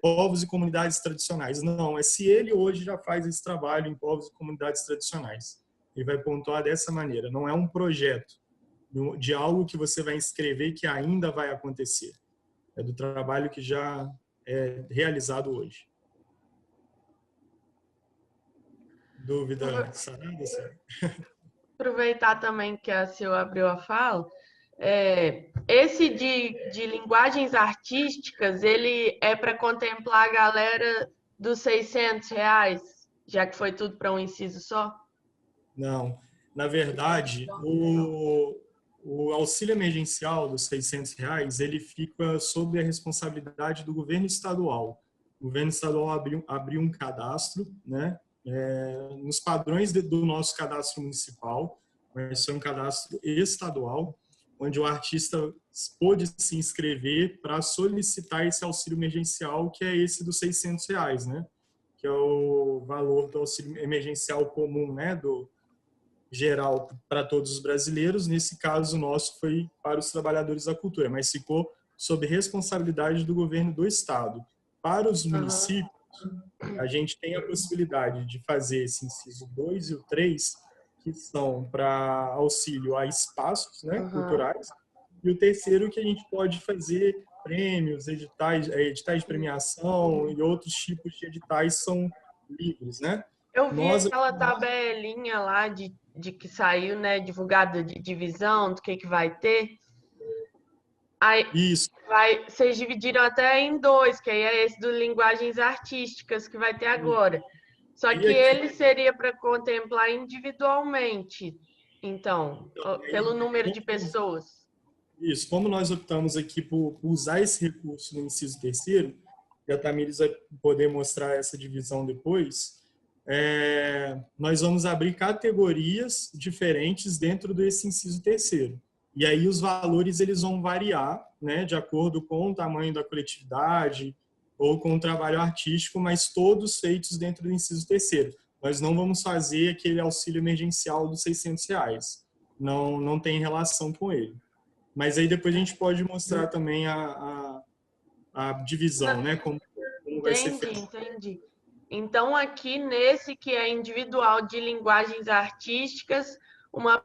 povos e comunidades tradicionais. Não, se ele hoje já faz esse trabalho em povos e comunidades tradicionais. Ele vai pontuar dessa maneira. Não é um projeto de algo que você vai inscrever que ainda vai acontecer. É do trabalho que já é realizado hoje. Dúvida sanada, Sara? Aproveitar também que a Sil abriu a fala, esse de linguagens artísticas, ele é para contemplar a galera dos R$ 600, já que foi tudo para um inciso só? Não. Na verdade, o auxílio emergencial dos R$ 600, ele fica sob a responsabilidade do governo estadual. O governo estadual abriu um cadastro, né? Nos padrões do nosso cadastro municipal, vai ser um cadastro estadual, onde o artista pôde se inscrever para solicitar esse auxílio emergencial, que é esse dos R$ 600, né? Que é o valor do auxílio emergencial comum, né? Do geral para todos os brasileiros. Nesse caso, o nosso foi para os trabalhadores da cultura, mas ficou sob responsabilidade do governo do estado. Para os municípios, a gente tem a possibilidade de fazer esse inciso 2 e o 3, que são para auxílio a espaços, né, culturais, e o terceiro que a gente pode fazer prêmios, editais de premiação e outros tipos de editais são livres, né? Eu vi aquela tabelinha lá de que saiu, né, divulgada de divisão, do que vai ter. Aí isso. Vocês dividiram até em 2, que aí é esse do linguagens artísticas que vai ter agora. Só que ele seria para contemplar individualmente, então, pelo número de pessoas. Isso. Como nós optamos aqui por usar esse recurso no inciso 3º, e a Tamires vai poder mostrar essa divisão depois, nós vamos abrir categorias diferentes dentro desse inciso 3º. E aí os valores eles vão variar, né, de acordo com o tamanho da coletividade ou com o trabalho artístico, mas todos feitos dentro do inciso 3º. Nós não vamos fazer aquele auxílio emergencial dos R$ 600. Não tem relação com ele. Mas aí depois a gente pode mostrar também a divisão, né, como vai ser feito. Entendi. Então, aqui nesse que é individual de linguagens artísticas, uma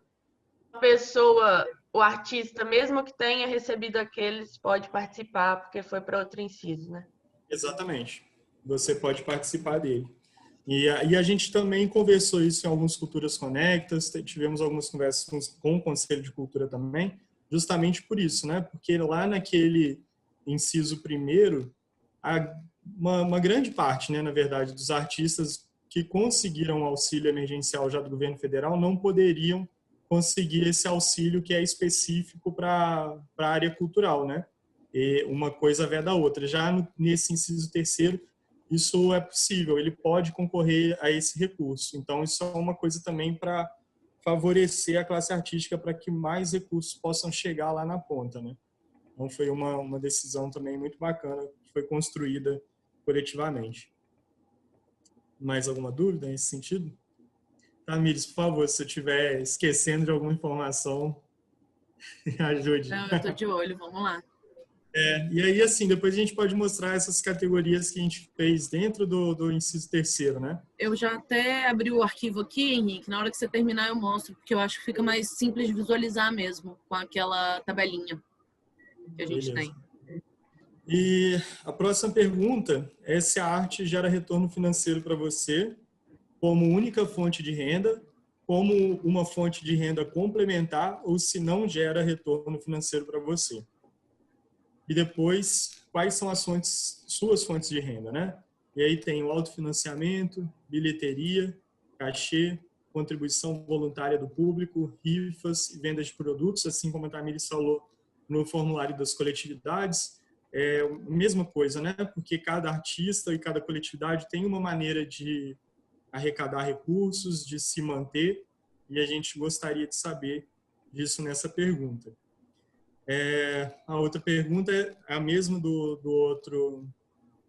pessoa, o artista, mesmo que tenha recebido aqueles, pode participar, porque foi para outro inciso, né? Exatamente. Você pode participar dele. E a gente também conversou isso em algumas Culturas Conectas, tivemos algumas conversas com o Conselho de Cultura também, justamente por isso, né? Porque lá naquele inciso 1º, uma grande parte, né, na verdade, dos artistas que conseguiram auxílio emergencial já do governo federal não poderiam conseguir esse auxílio que é específico para a área cultural, né? E uma coisa vem da outra. Já nesse inciso 3º, isso é possível, ele pode concorrer a esse recurso. Então, isso é uma coisa também para favorecer a classe artística para que mais recursos possam chegar lá na ponta, né? Então, foi uma decisão também muito bacana que foi construída coletivamente. Mais alguma dúvida nesse sentido? Tamires, por favor, se eu estiver esquecendo de alguma informação, me ajude. Não, eu estou de olho, vamos lá. E aí, assim, depois a gente pode mostrar essas categorias que a gente fez dentro do inciso terceiro, né? Eu já até abri o arquivo aqui, Henrique. Na hora que você terminar, eu mostro, porque eu acho que fica mais simples de visualizar mesmo, com aquela tabelinha que a gente tem. E a próxima pergunta é se a arte gera retorno financeiro para você como única fonte de renda, como uma fonte de renda complementar ou se não gera retorno financeiro para você. E depois, quais são suas fontes de renda, né? E aí tem o autofinanciamento, bilheteria, cachê, contribuição voluntária do público, rifas e vendas de produtos, assim como a Tamires falou no formulário das coletividades. É a mesma coisa, né? Porque cada artista e cada coletividade tem uma maneira de arrecadar recursos, de se manter, e a gente gostaria de saber disso nessa pergunta. A outra pergunta é a mesma do outro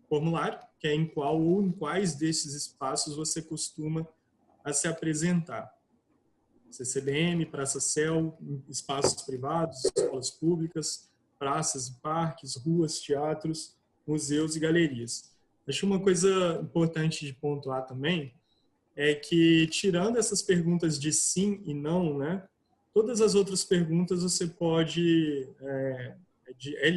formulário, que é em qual ou em quais desses espaços você costuma a se apresentar. CCBM, Praça Céu, espaços privados, escolas públicas, praças e parques, ruas, teatros, museus e galerias. Acho uma coisa importante de pontuar também é que, tirando essas perguntas de sim e não, né, todas as outras perguntas você pode,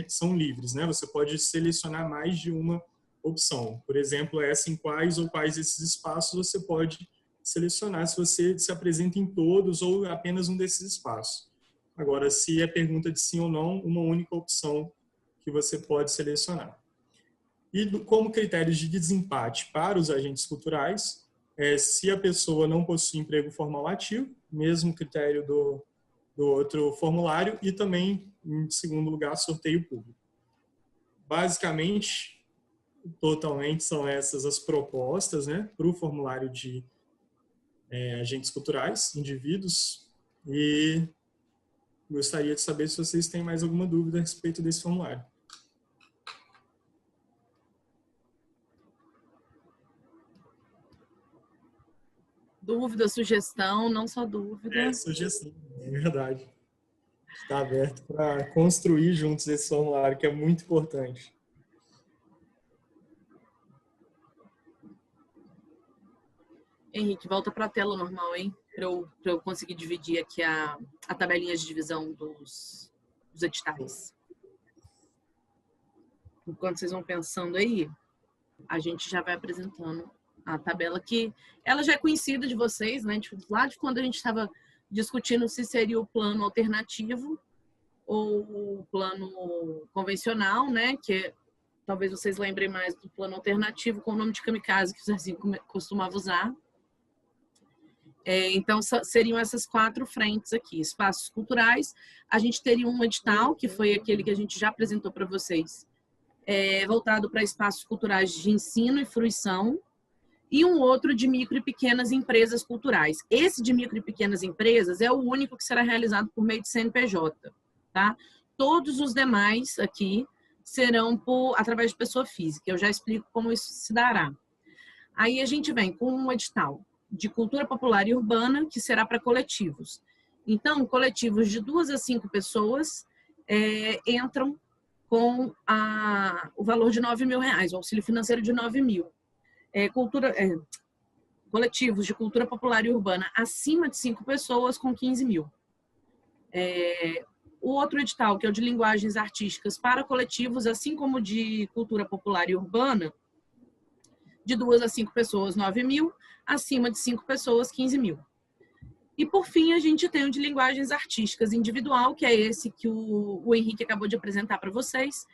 são livres, né? Você pode selecionar mais de uma opção. Por exemplo, essa em quais ou quais esses espaços você pode selecionar se você se apresenta em todos ou apenas um desses espaços. Agora, se é pergunta de sim ou não, uma única opção que você pode selecionar. E como critérios de desempate para os agentes culturais, se a pessoa não possui emprego formal ativo, mesmo critério do outro formulário, e também, em segundo lugar, sorteio público. Basicamente, totalmente são essas as propostas, né, para o formulário de agentes culturais, indivíduos, e gostaria de saber se vocês têm mais alguma dúvida a respeito desse formulário. Dúvida, sugestão, não só dúvida. Sugestão, é verdade. Está aberto para construir juntos esse formulário, que é muito importante. Henrique, volta para a tela normal, hein? Para eu conseguir dividir aqui a tabelinha de divisão dos editais. Enquanto vocês vão pensando aí, a gente já vai apresentando a tabela que ela já é conhecida de vocês, né? Lá de quando a gente estava discutindo se seria o plano alternativo ou o plano convencional, né? Que talvez vocês lembrem mais do plano alternativo com o nome de kamikaze que o Zezinho costumava usar. Então, seriam essas 4 frentes aqui. Espaços culturais, a gente teria um edital, que foi aquele que a gente já apresentou para vocês, voltado para espaços culturais de ensino e fruição, e um outro de micro e pequenas empresas culturais. Esse de micro e pequenas empresas é o único que será realizado por meio de CNPJ, tá? Todos os demais aqui serão através de pessoa física. Eu já explico como isso se dará. Aí a gente vem com um edital de cultura popular e urbana, que será para coletivos. Então, coletivos de 2 a 5 pessoas entram com o valor de R$9.000, o auxílio financeiro de 9.000. Coletivos de cultura popular e urbana acima de 5 pessoas com 15.000. O outro edital, que é o de linguagens artísticas para coletivos, assim como de cultura popular e urbana, de 2 a 5 pessoas, 9.000, acima de 5 pessoas, 15.000. E, por fim, a gente tem o de linguagens artísticas individual, que é esse que o Henrique acabou de apresentar para vocês,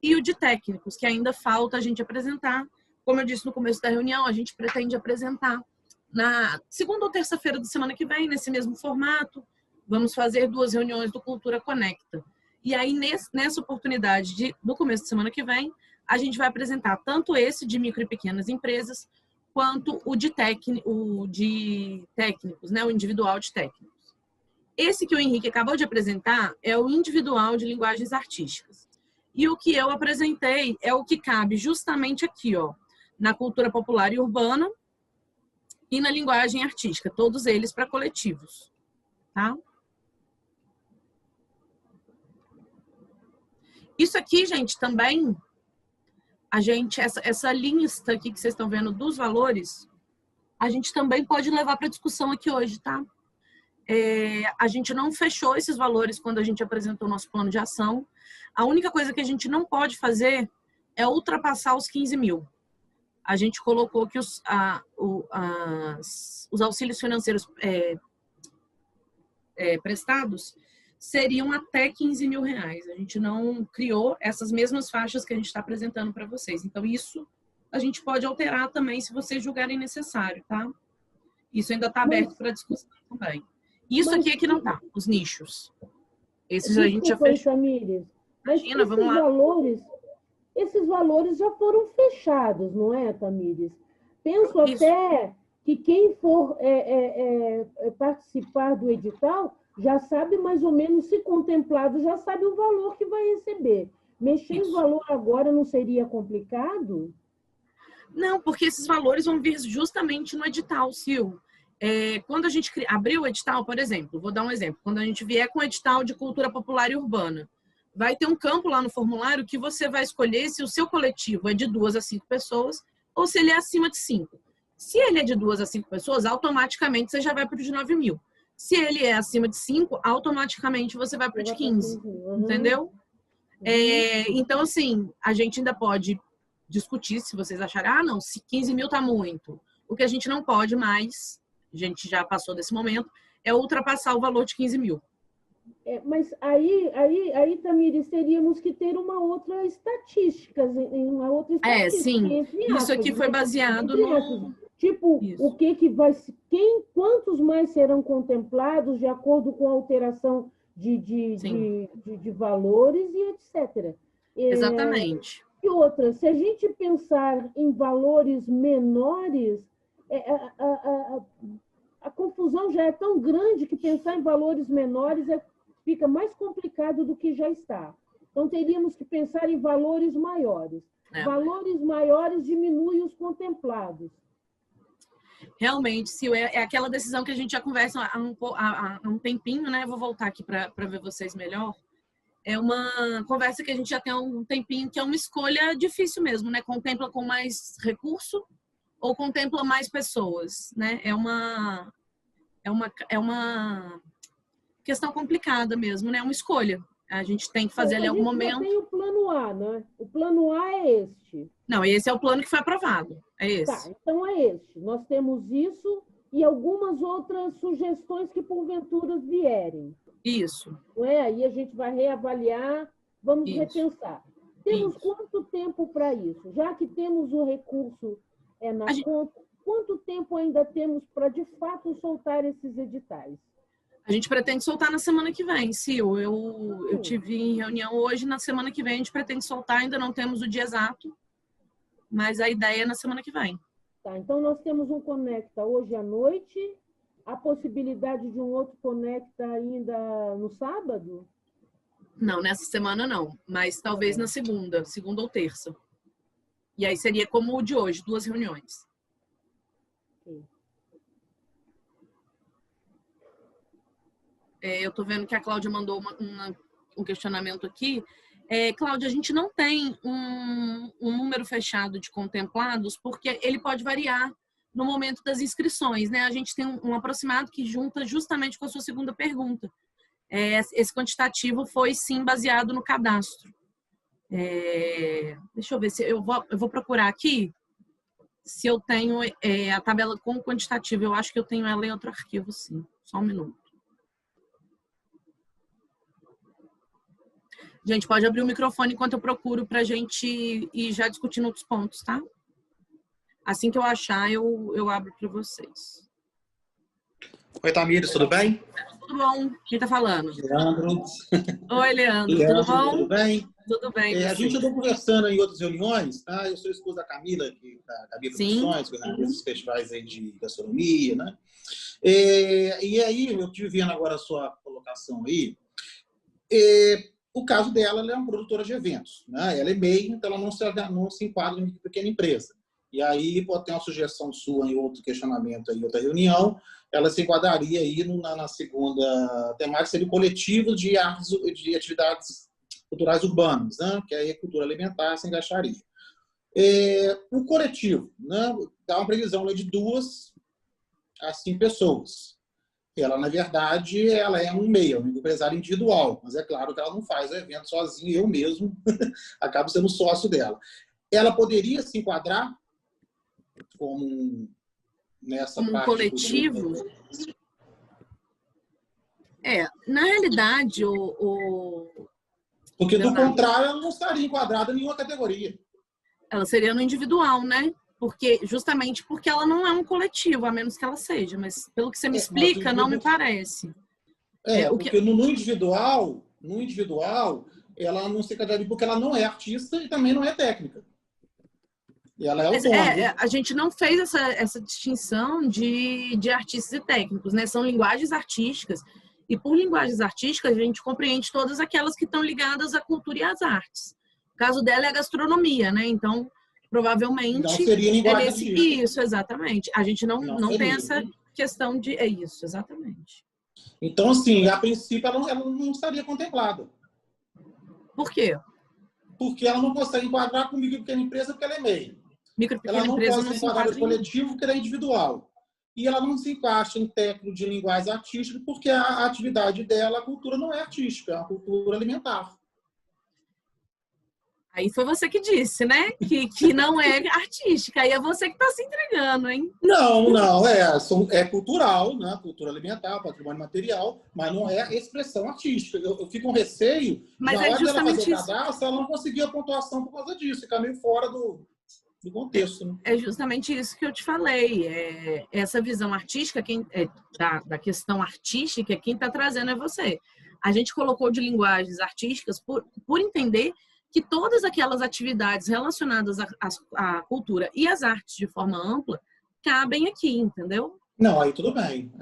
e o de técnicos, que ainda falta a gente apresentar. Como eu disse no começo da reunião, a gente pretende apresentar na segunda ou terça-feira da semana que vem, nesse mesmo formato. Vamos fazer 2 reuniões do Cultura Conecta. E aí, nessa oportunidade no começo da semana que vem, a gente vai apresentar tanto esse de micro e pequenas empresas, quanto o de técnicos, né? O individual de técnicos. Esse que o Henrique acabou de apresentar é o individual de linguagens artísticas. E o que eu apresentei é o que cabe justamente aqui, ó, na cultura popular e urbana e na linguagem artística, todos eles para coletivos, tá? Isso aqui, gente, também, essa lista aqui que vocês estão vendo dos valores, a gente também pode levar para discussão aqui hoje, tá? A gente não fechou esses valores quando a gente apresentou o nosso plano de ação. A única coisa que a gente não pode fazer é ultrapassar os 15 mil. A gente colocou que os auxílios financeiros prestados seriam até 15 mil reais. A gente não criou essas mesmas faixas que a gente está apresentando para vocês. Então, isso a gente pode alterar também se vocês julgarem necessário, tá? Isso ainda está aberto para discussão também. Isso aqui é que não está, os nichos. Esses a gente já fechou. Tamires, Imagina, vamos lá. Esses valores já foram fechados, não é, Tamires? Penso Isso. até que quem for participar do edital já sabe mais ou menos, se contemplado, já sabe o valor que vai receber. Mexer em valor agora não seria complicado? Não, porque esses valores vão vir justamente no edital, Sil. Quando a gente abriu o edital, por exemplo, vou dar um exemplo. Quando a gente vier com o edital de cultura popular e urbana, vai ter um campo lá no formulário que você vai escolher se o seu coletivo é de 2 a 5 pessoas ou se ele é acima de 5. Se ele é de 2 a 5 pessoas, automaticamente você já vai para o de 9 mil. Se ele é acima de 5, automaticamente você vai para o de 15. Entendeu? Então, assim, a gente ainda pode discutir se vocês acharem, não, se 15 mil tá muito. O que a gente não pode mais, a gente já passou desse momento, é ultrapassar o valor de 15 mil. Mas aí, Tamires, teríamos que ter uma outra estatística, uma outra estatística. Sim. Isso aqui foi baseado no... Tipo, o que vai... Quantos mais serão contemplados de acordo com a alteração de valores e etc. Exatamente. E outra, se a gente pensar em valores menores, a confusão já é tão grande que pensar em valores menores fica mais complicado do que já está. Então, teríamos que pensar em valores maiores. Valores maiores diminuem os contemplados. Realmente, Sil, é aquela decisão que a gente já conversa há um tempinho, né? Vou voltar aqui para ver vocês melhor. É uma conversa que a gente já tem há um tempinho, que é uma escolha difícil mesmo, né? Contempla com mais recurso ou contempla mais pessoas, né? É uma questão complicada mesmo, né? É uma escolha. A gente tem que fazer ali em algum momento. Tem o plano A, né? O plano A é este. Não, esse é o plano que foi aprovado. É esse. Tá, então é este. Nós temos isso e algumas outras sugestões que porventura vierem. Isso. Aí a gente vai reavaliar, vamos repensar. Temos quanto tempo para isso? Já que temos o recurso na conta, quanto tempo ainda temos para, de fato, soltar esses editais? A gente pretende soltar na semana que vem, Sil. Eu tive em reunião hoje, na semana que vem a gente pretende soltar, ainda não temos o dia exato, mas a ideia é na semana que vem. Tá, então nós temos um Conecta hoje à noite, a possibilidade de um outro Conecta ainda no sábado? Não, nessa semana não, mas talvez na segunda ou terça. E aí seria como o de hoje, 2 reuniões. Eu tô vendo que a Cláudia mandou um questionamento aqui. Cláudia, a gente não tem um número fechado de contemplados, porque ele pode variar no momento das inscrições, né? A gente tem um aproximado que junta justamente com a sua segunda pergunta. Esse quantitativo foi, sim, baseado no cadastro. Deixa eu ver se eu vou procurar aqui se eu tenho a tabela com o quantitativo. Eu acho que eu tenho ela em outro arquivo, sim. Só um minuto. Gente, pode abrir o microfone enquanto eu procuro para a gente ir já discutindo outros pontos, tá? Assim que eu achar, eu abro para vocês. Oi, Tamires, tudo bem? Tudo bom. Quem tá falando? Leandro. Oi, Leandro. Tudo bom? Tudo bem? Tudo bem. A gente andou conversando em outras reuniões, tá? Eu sou esposa da Camila, da Camila Produções, que organiza os festivais aí de gastronomia, né? E aí, eu estive vendo agora a sua colocação aí. O caso dela, ela é uma produtora de eventos, né? Ela é MEI, então ela não se enquadra em pequena empresa. E aí, pode ter uma sugestão sua em outro questionamento, em outra reunião, ela se enquadraria aí na segunda temática, seria o coletivo de artes, de atividades culturais urbanos, né? Que é a cultura alimentar sem engaixaria. O coletivo, né? Dá uma previsão de 2 a 5 pessoas. Ela, na verdade, ela é um meio, um empresário individual, mas é claro que ela não faz o evento sozinha, eu mesmo acabo sendo sócio dela. Ela poderia se enquadrar nessa como um parte coletivo? Na realidade, porque, do contrário, ela não estaria enquadrada em nenhuma categoria. Ela seria no individual, né? Justamente porque ela não é um coletivo, a menos que ela seja. Mas pelo que você me explica, não me parece. Porque no individual, ela não se enquadraria porque ela não é artista e também não é técnica. E ela é autônoma. A gente não fez essa distinção de artistas e técnicos, né? São linguagens artísticas. E por linguagens artísticas, a gente compreende todas aquelas que estão ligadas à cultura e às artes. O caso dela é a gastronomia, né? Então, provavelmente... Não seria linguagem artística. Isso, exatamente. A gente não tem essa questão de... É isso, exatamente. Então, assim, a princípio, ela não estaria contemplada. Por quê? Porque ela não consegue enquadrar com micro e pequena empresa porque ela é meia. Micro e pequena ela não empresa pode não ser se enquadrada enquadra em coletivo porque ela é individual. E ela não se encaixa em técnico de linguagem artística porque a atividade dela, a cultura não é artística, é uma cultura alimentar. Aí foi você que disse, né? Que não é artística. Aí é você que está se entregando, hein? Não. É cultural, né? Cultura alimentar, patrimônio material, mas não é expressão artística. Eu fico com receio, mas na hora dela fazer isso. o cadastro, ela não conseguia pontuação por causa disso, fica meio fora do contexto. Né? É justamente isso que eu te falei. Essa visão artística, da questão artística, quem está trazendo é você. A gente colocou de linguagens artísticas por entender que todas aquelas atividades relacionadas à cultura e às artes de forma ampla cabem aqui, entendeu? Não, aí tudo bem.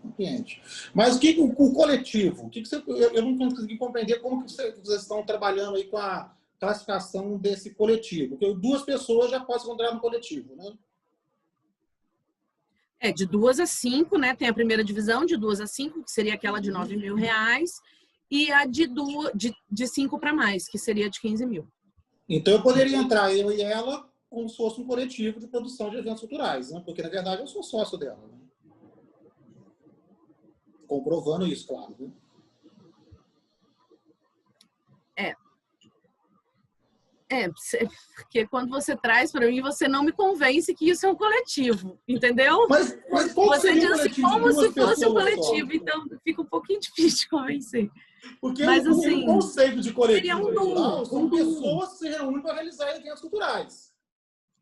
Compreende. Mas o coletivo? Eu não consegui compreender como que vocês estão trabalhando aí com a classificação desse coletivo. Porque 2 pessoas já podem se encontrar no coletivo, né? De 2 a 5, né? Tem a primeira divisão, de 2 a 5, que seria aquela de R$ 9.000, e a de 5 para mais, que seria de 15 mil. Então, eu poderia entrar, eu e ela, como se fosse um coletivo de produção de eventos culturais, né? Porque, na verdade, eu sou sócio dela. Né? Comprovando isso, claro. Né? Porque quando você traz para mim, você não me convence que isso é um coletivo, entendeu? Mas qual você diz assim, como se fosse um só? coletivo, então fica um pouquinho difícil de convencer. Porque mas, assim, o conceito de coletivo cultural são pessoas que se reúnem para realizar eventos culturais.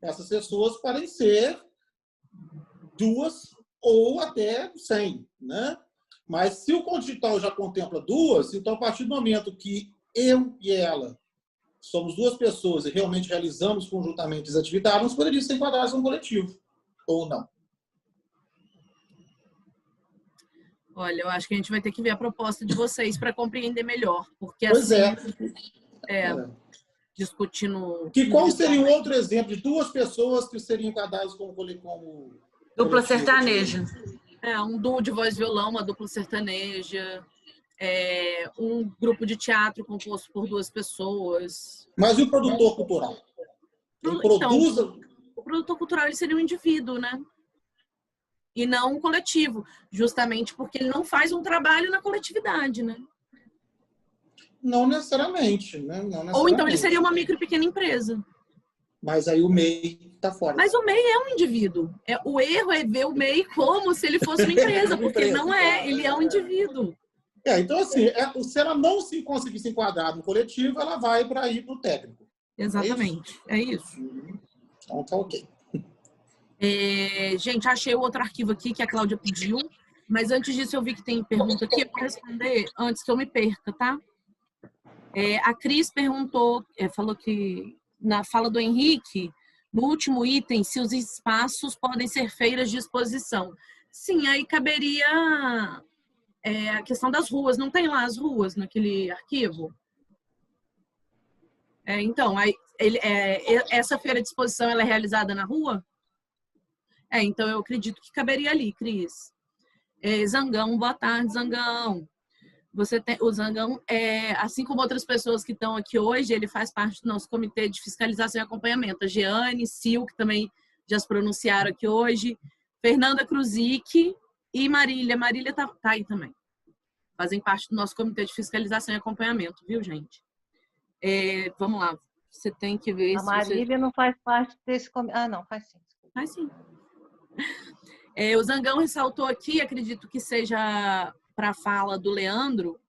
Essas pessoas podem ser 2 ou até 100, né? Mas se o digital já contempla 2, então a partir do momento que eu e ela somos 2 pessoas e realmente realizamos conjuntamente as atividades, nós poderíamos ser enquadrados num coletivo, ou não. Olha, eu acho que a gente vai ter que ver a proposta de vocês para compreender melhor, porque pois assim, discutindo... Qual seria um outro exemplo de 2 pessoas que seriam enquadradas como dupla sertaneja? Um duo de voz e violão, uma dupla sertaneja, um grupo de teatro composto por 2 pessoas. Mas e o produtor cultural? O produtor cultural ele seria um indivíduo, né? E não um coletivo, justamente porque ele não faz um trabalho na coletividade, né? Não necessariamente, né? Ou então ele seria uma micro e pequena empresa. Mas aí o MEI está fora. Mas o MEI é um indivíduo. O erro é ver o MEI como se ele fosse uma empresa, porque ele não é, ele é um indivíduo. Então, assim, se ela não se conseguir se enquadrar no coletivo, ela vai para ir para o técnico. Exatamente, é isso. Então, tá ok. Gente, achei o outro arquivo aqui que a Cláudia pediu, mas antes disso eu vi que tem pergunta aqui, eu vou responder antes que eu me perca, tá? A Cris perguntou, falou que na fala do Henrique, no último item, se os espaços podem ser feiras de exposição. Sim, aí caberia a questão das ruas. Não tem lá as ruas naquele arquivo? Então, essa feira de exposição ela é realizada na rua? Então eu acredito que caberia ali, Cris. Zangão, boa tarde, Zangão. O Zangão, assim como outras pessoas que estão aqui hoje, ele faz parte do nosso comitê de fiscalização e acompanhamento. A Jeane, Sil, que também já se pronunciaram aqui hoje, Fernanda Kruzik e Marília. Marília tá aí também. Fazem parte do nosso comitê de fiscalização e acompanhamento, viu, gente? Vamos lá. Você tem que ver A Marília não faz parte desse comitê. Ah, não, faz sim. Faz sim. O Zangão ressaltou aqui, acredito que seja para a fala do Leandro,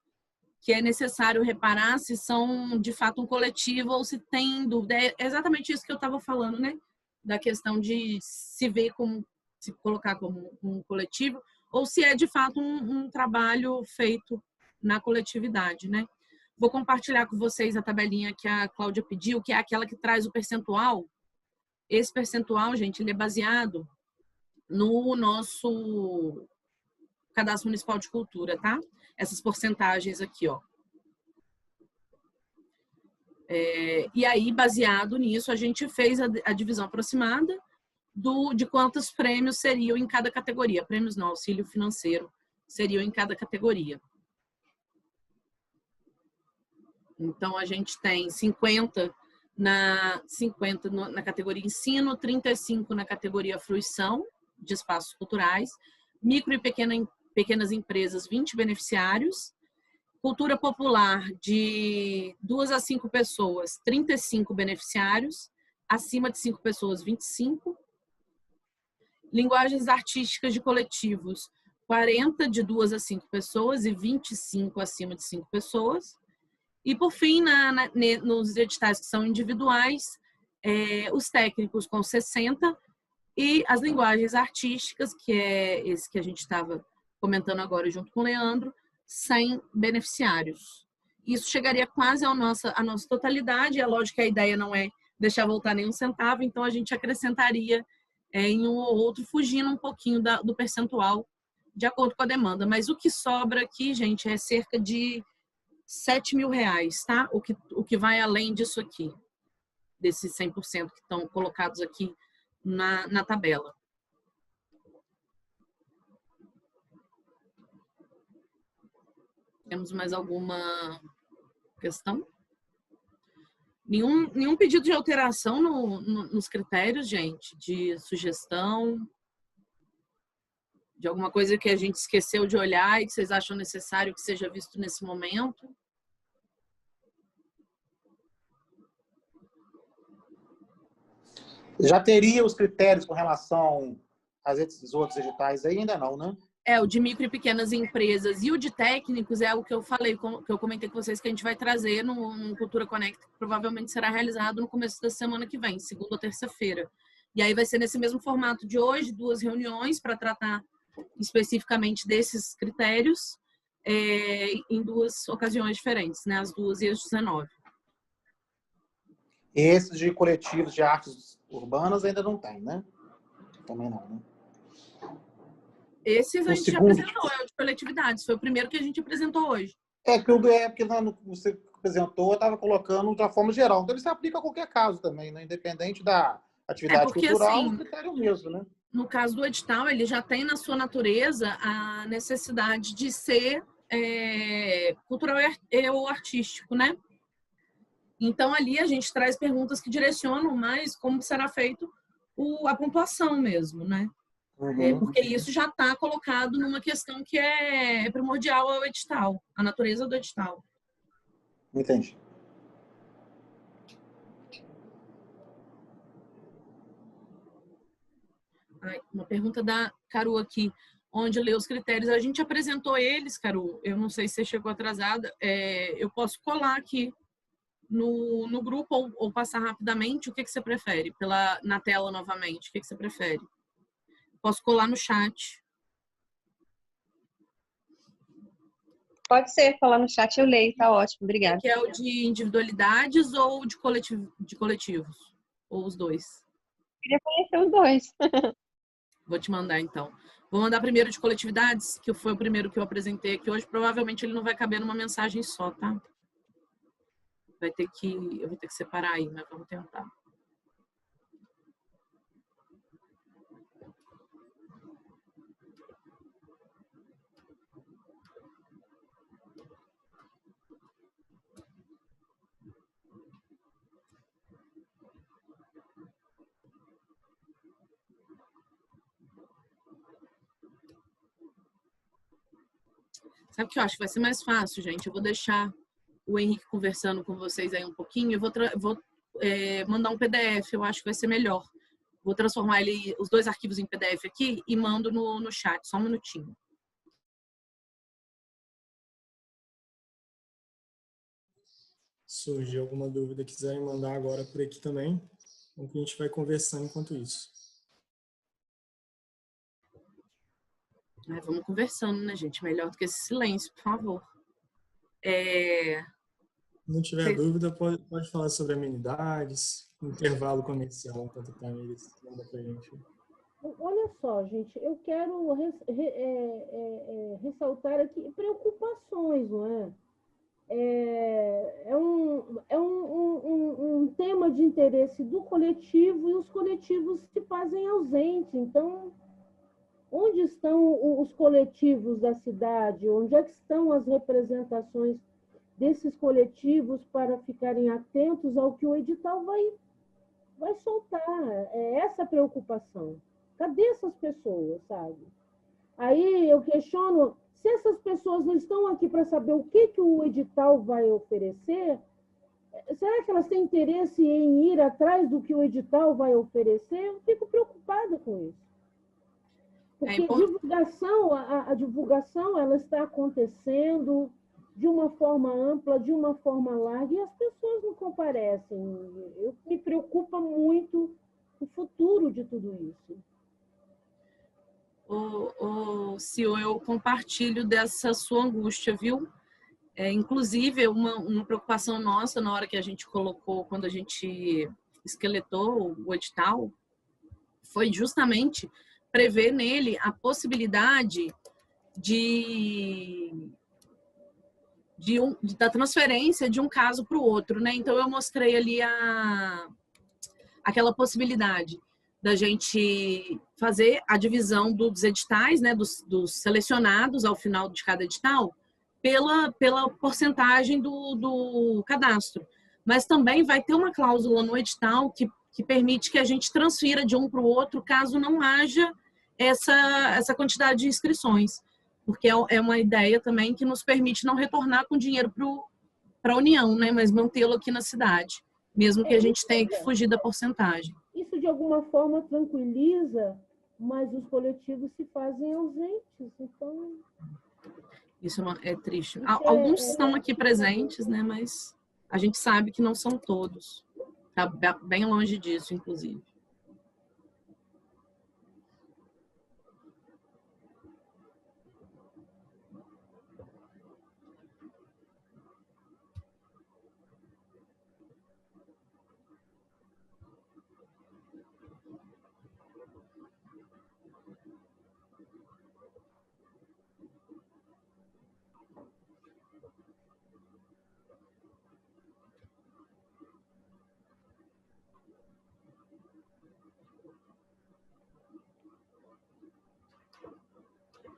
que é necessário reparar se são de fato um coletivo ou se tem dúvida. É exatamente isso que eu estava falando, né? Da questão de se ver como, se colocar como um coletivo, ou se é de fato um trabalho feito na coletividade, né? Vou compartilhar com vocês a tabelinha que a Cláudia pediu, que é aquela que traz o percentual. Esse percentual, gente, ele é baseado no nosso Cadastro Municipal de Cultura, tá? Essas porcentagens aqui, ó. E aí, baseado nisso, a gente fez a divisão aproximada de quantos prêmios seriam em cada categoria. Prêmios não, auxílio financeiro seriam em cada categoria. Então, a gente tem 50 na categoria ensino, 35 na categoria fruição de espaços culturais, micro e pequenas empresas, 20 beneficiários, cultura popular de 2 a 5 pessoas, 35 beneficiários, acima de 5 pessoas, 25, linguagens artísticas de coletivos, 40 de 2 a 5 pessoas e 25 acima de 5 pessoas. E, por fim, nos editais que são individuais, os técnicos com 60 e as linguagens artísticas, que é esse que a gente estava comentando agora junto com o Leandro, 100 beneficiários. Isso chegaria quase à nossa totalidade. É lógico que a ideia não é deixar voltar nenhum centavo, então a gente acrescentaria em um ou outro, fugindo um pouquinho do percentual de acordo com a demanda. Mas o que sobra aqui, gente, é cerca de R$7.000, tá? O que vai além disso aqui, desses 100% que estão colocados aqui na tabela. Temos mais alguma questão? Nenhum pedido de alteração nos critérios, gente, de sugestão, de alguma coisa que a gente esqueceu de olhar e que vocês acham necessário que seja visto nesse momento? Já teria os critérios com relação às outros editais ainda não, né? O de micro e pequenas empresas e o de técnicos é o que eu falei, que eu comentei com vocês que a gente vai trazer no Cultura Conecta, que provavelmente será realizado no começo da semana que vem, segunda ou terça-feira. E aí vai ser nesse mesmo formato de hoje, 2 reuniões para tratar especificamente desses critérios em 2 ocasiões diferentes, né? Às 2 e às 19. Esses de coletivos de artes urbanas ainda não tem, né? Também não, né? Esses a gente já apresentou, é o de coletividades. Foi o primeiro que a gente apresentou hoje. Porque você apresentou, eu estava colocando de uma forma geral. Então, ele se aplica a qualquer caso também, né? Independente da atividade cultural, assim, o critério mesmo, né? No caso do edital, ele já tem na sua natureza a necessidade de ser cultural ou artístico, né? Então, ali a gente traz perguntas que direcionam mais como será feito a pontuação mesmo, né? Uhum. Porque isso já está colocado numa questão que é primordial ao edital, a natureza do edital. Entendi. Uma pergunta da Caru aqui, onde lê os critérios. A gente apresentou eles, Caru, eu não sei se você chegou atrasada, eu posso colar aqui no grupo ou passar rapidamente. O que você prefere? Na tela novamente, o que você prefere? Posso colar no chat. Pode ser, colar no chat, eu leio, tá ótimo, obrigada. Que é o de individualidades ou de coletivos? Ou os dois? Queria conhecer os dois. Vou te mandar, então. Vou mandar primeiro de coletividades, que foi o primeiro que eu apresentei aqui hoje. Provavelmente ele não vai caber numa mensagem só, tá? Eu vou ter que separar aí, mas vamos tentar. Sabe o que eu acho que vai ser mais fácil, gente? Eu vou deixar o Henrique conversando com vocês aí um pouquinho. Eu vou mandar um PDF, eu acho que vai ser melhor. Vou transformar os 2 arquivos em PDF aqui e mando no chat. Só um minutinho. Surgir alguma dúvida, quiserem mandar agora por aqui também, então a gente vai conversando enquanto isso. Vamos conversando, né, gente? Melhor do que esse silêncio, por favor. Se não tiver dúvida, pode falar sobre amenidades, intervalo comercial, enquanto o Tamires manda para a gente. Olha só, gente, eu quero ressaltar aqui preocupações, não é? É um tema de interesse do coletivo e os coletivos se fazem ausentes. Então, onde estão os coletivos da cidade? Onde é que estão as representações desses coletivos para ficarem atentos ao que o edital vai soltar? É essa a preocupação. Cadê essas pessoas, sabe? Aí eu questiono, se essas pessoas não estão aqui para saber o que o edital vai oferecer, será que elas têm interesse em ir atrás do que o edital vai oferecer? Eu fico preocupada com isso. Porque a divulgação ela está acontecendo de uma forma ampla, de uma forma larga, e as pessoas não comparecem. Me preocupa muito o futuro de tudo isso. Sil, eu compartilho dessa sua angústia, viu? Inclusive, uma preocupação nossa na hora que a gente colocou, quando a gente esqueletou o edital, foi justamente prever nele a possibilidade da transferência de um caso para o outro, né? Então, eu mostrei ali aquela possibilidade da gente fazer a divisão dos editais, né, dos selecionados ao final de cada edital, pela porcentagem do cadastro. Mas também vai ter uma cláusula no edital que permite que a gente transfira de um para o outro caso não haja essa quantidade de inscrições. Porque é uma ideia também que nos permite não retornar com dinheiro para a União, né, mas mantê-lo aqui na cidade, mesmo que a gente tenha que fugir da porcentagem. Isso, de alguma forma, tranquiliza, mas os coletivos se fazem ausentes. Então... Isso é triste. Alguns estão aqui presentes, né? Mas a gente sabe que não são todos. Está bem longe disso, inclusive.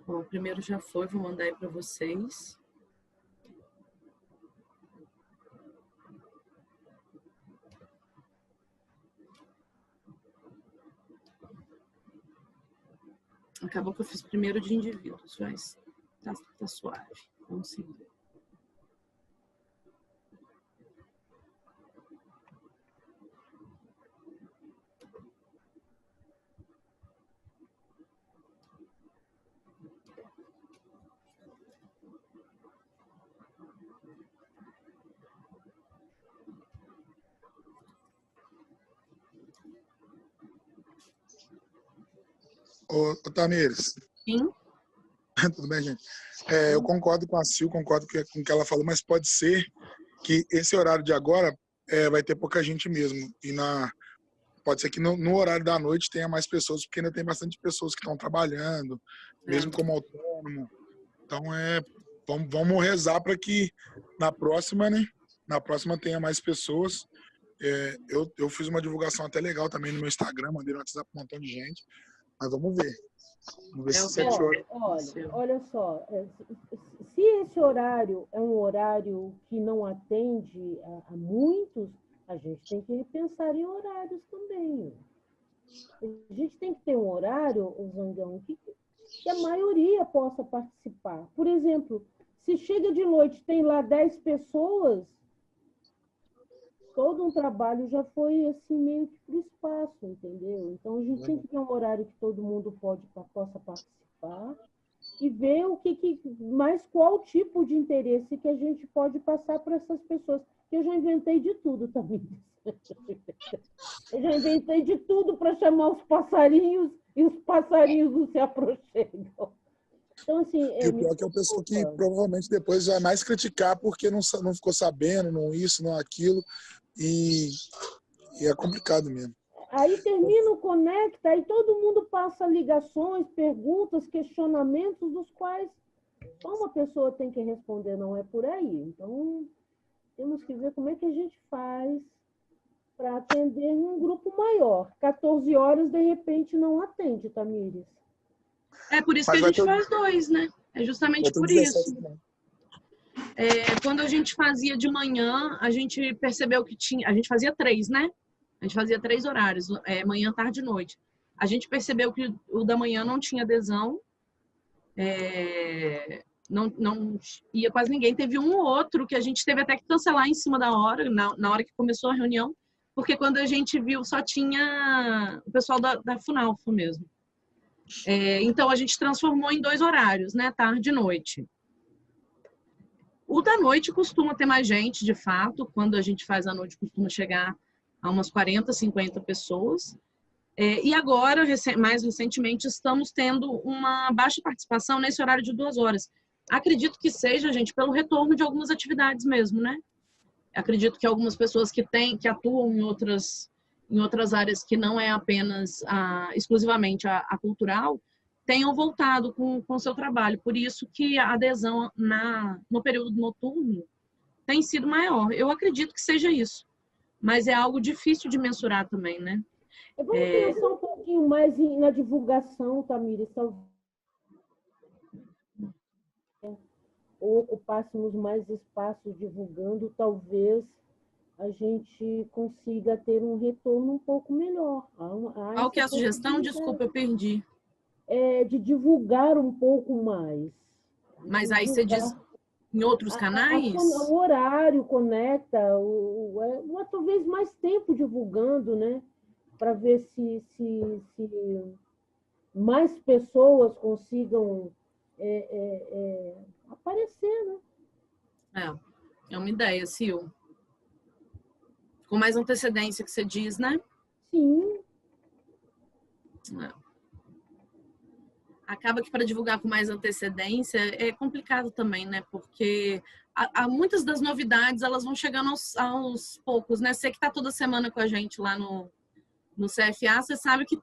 Bom, o primeiro já foi, vou mandar aí para vocês. Acabou que eu fiz primeiro de indivíduos, mas tá suave. Vamos seguir. Ô, Tamires. Sim. Tudo bem, gente? Eu concordo com a Sil, concordo com o que ela falou, mas pode ser que esse horário de agora vai ter pouca gente mesmo. E pode ser que no horário da noite tenha mais pessoas, porque ainda tem bastante pessoas que estão trabalhando, mesmo como autônomo. Então, vamos rezar para que na próxima, né? Na próxima tenha mais pessoas. Eu fiz uma divulgação até legal também no meu Instagram, mandei no WhatsApp para um montão de gente. Mas vamos ver. Vamos ver se 7 horas. Olha só, se esse horário é um horário que não atende a muitos, a gente tem que repensar em horários também. A gente tem que ter um horário, o Zangão, que a maioria possa participar. Por exemplo, Se chega de noite, tem lá 10 pessoas, todo um trabalho já foi assim meio que para o espaço, entendeu? Então a gente tem que ter um horário que todo mundo possa participar e ver qual tipo de interesse que a gente pode passar para essas pessoas. Que eu já inventei de tudo também. Eu já inventei de tudo para chamar os passarinhos e os passarinhos não se aproximam. Então, assim, e o pior é que é uma pessoa que provavelmente depois vai mais criticar porque não ficou sabendo, não isso, não aquilo. E é complicado mesmo. Aí termina o Conecta, aí todo mundo passa ligações, perguntas, questionamentos, dos quais só uma pessoa tem que responder, não é por aí. Então, temos que ver como é que a gente faz para atender um grupo maior. 14 horas, de repente, não atende, Tamires. É por isso que a gente faz 2, né? É justamente por isso. Quando a gente fazia de manhã, a gente percebeu que tinha... A gente fazia 3, né? A gente fazia 3 horários, manhã, tarde e noite. A gente percebeu que o da manhã não tinha adesão, não ia quase ninguém. Teve um ou outro que a gente teve até que cancelar em cima da hora, na hora que começou a reunião, porque quando a gente viu só tinha o pessoal da FUNALFA mesmo. Então a gente transformou em 2 horários, né? Tarde e noite. O da noite costuma ter mais gente, de fato. Quando a gente faz à noite, costuma chegar a umas 40, 50 pessoas. E agora, mais recentemente, estamos tendo uma baixa participação nesse horário de 2 horas. Acredito que seja, gente, pelo retorno de algumas atividades mesmo, né? Acredito que algumas pessoas que atuam em outras áreas que não é apenas exclusivamente a cultural, tenham voltado com o seu trabalho. Por isso que a adesão no período noturno tem sido maior. Eu acredito que seja isso. Mas é algo difícil de mensurar também, né? Vamos pensar um pouquinho mais na divulgação, Tamires. Ou ocupássemos mais espaços divulgando, talvez a gente consiga ter um retorno um pouco melhor. Qual que é a sugestão? Desculpa, eu perdi. De divulgar um pouco mais. Mas aí você diz em outros canais? O horário conecta, talvez mais tempo divulgando, né? Para ver se mais pessoas consigam aparecer, né? É uma ideia, Sil. Com mais antecedência que você diz, né? Sim. Acaba que para divulgar com mais antecedência é complicado também, né? Porque muitas das novidades elas vão chegando aos poucos, né? Você que está toda semana com a gente lá no CFA, você sabe que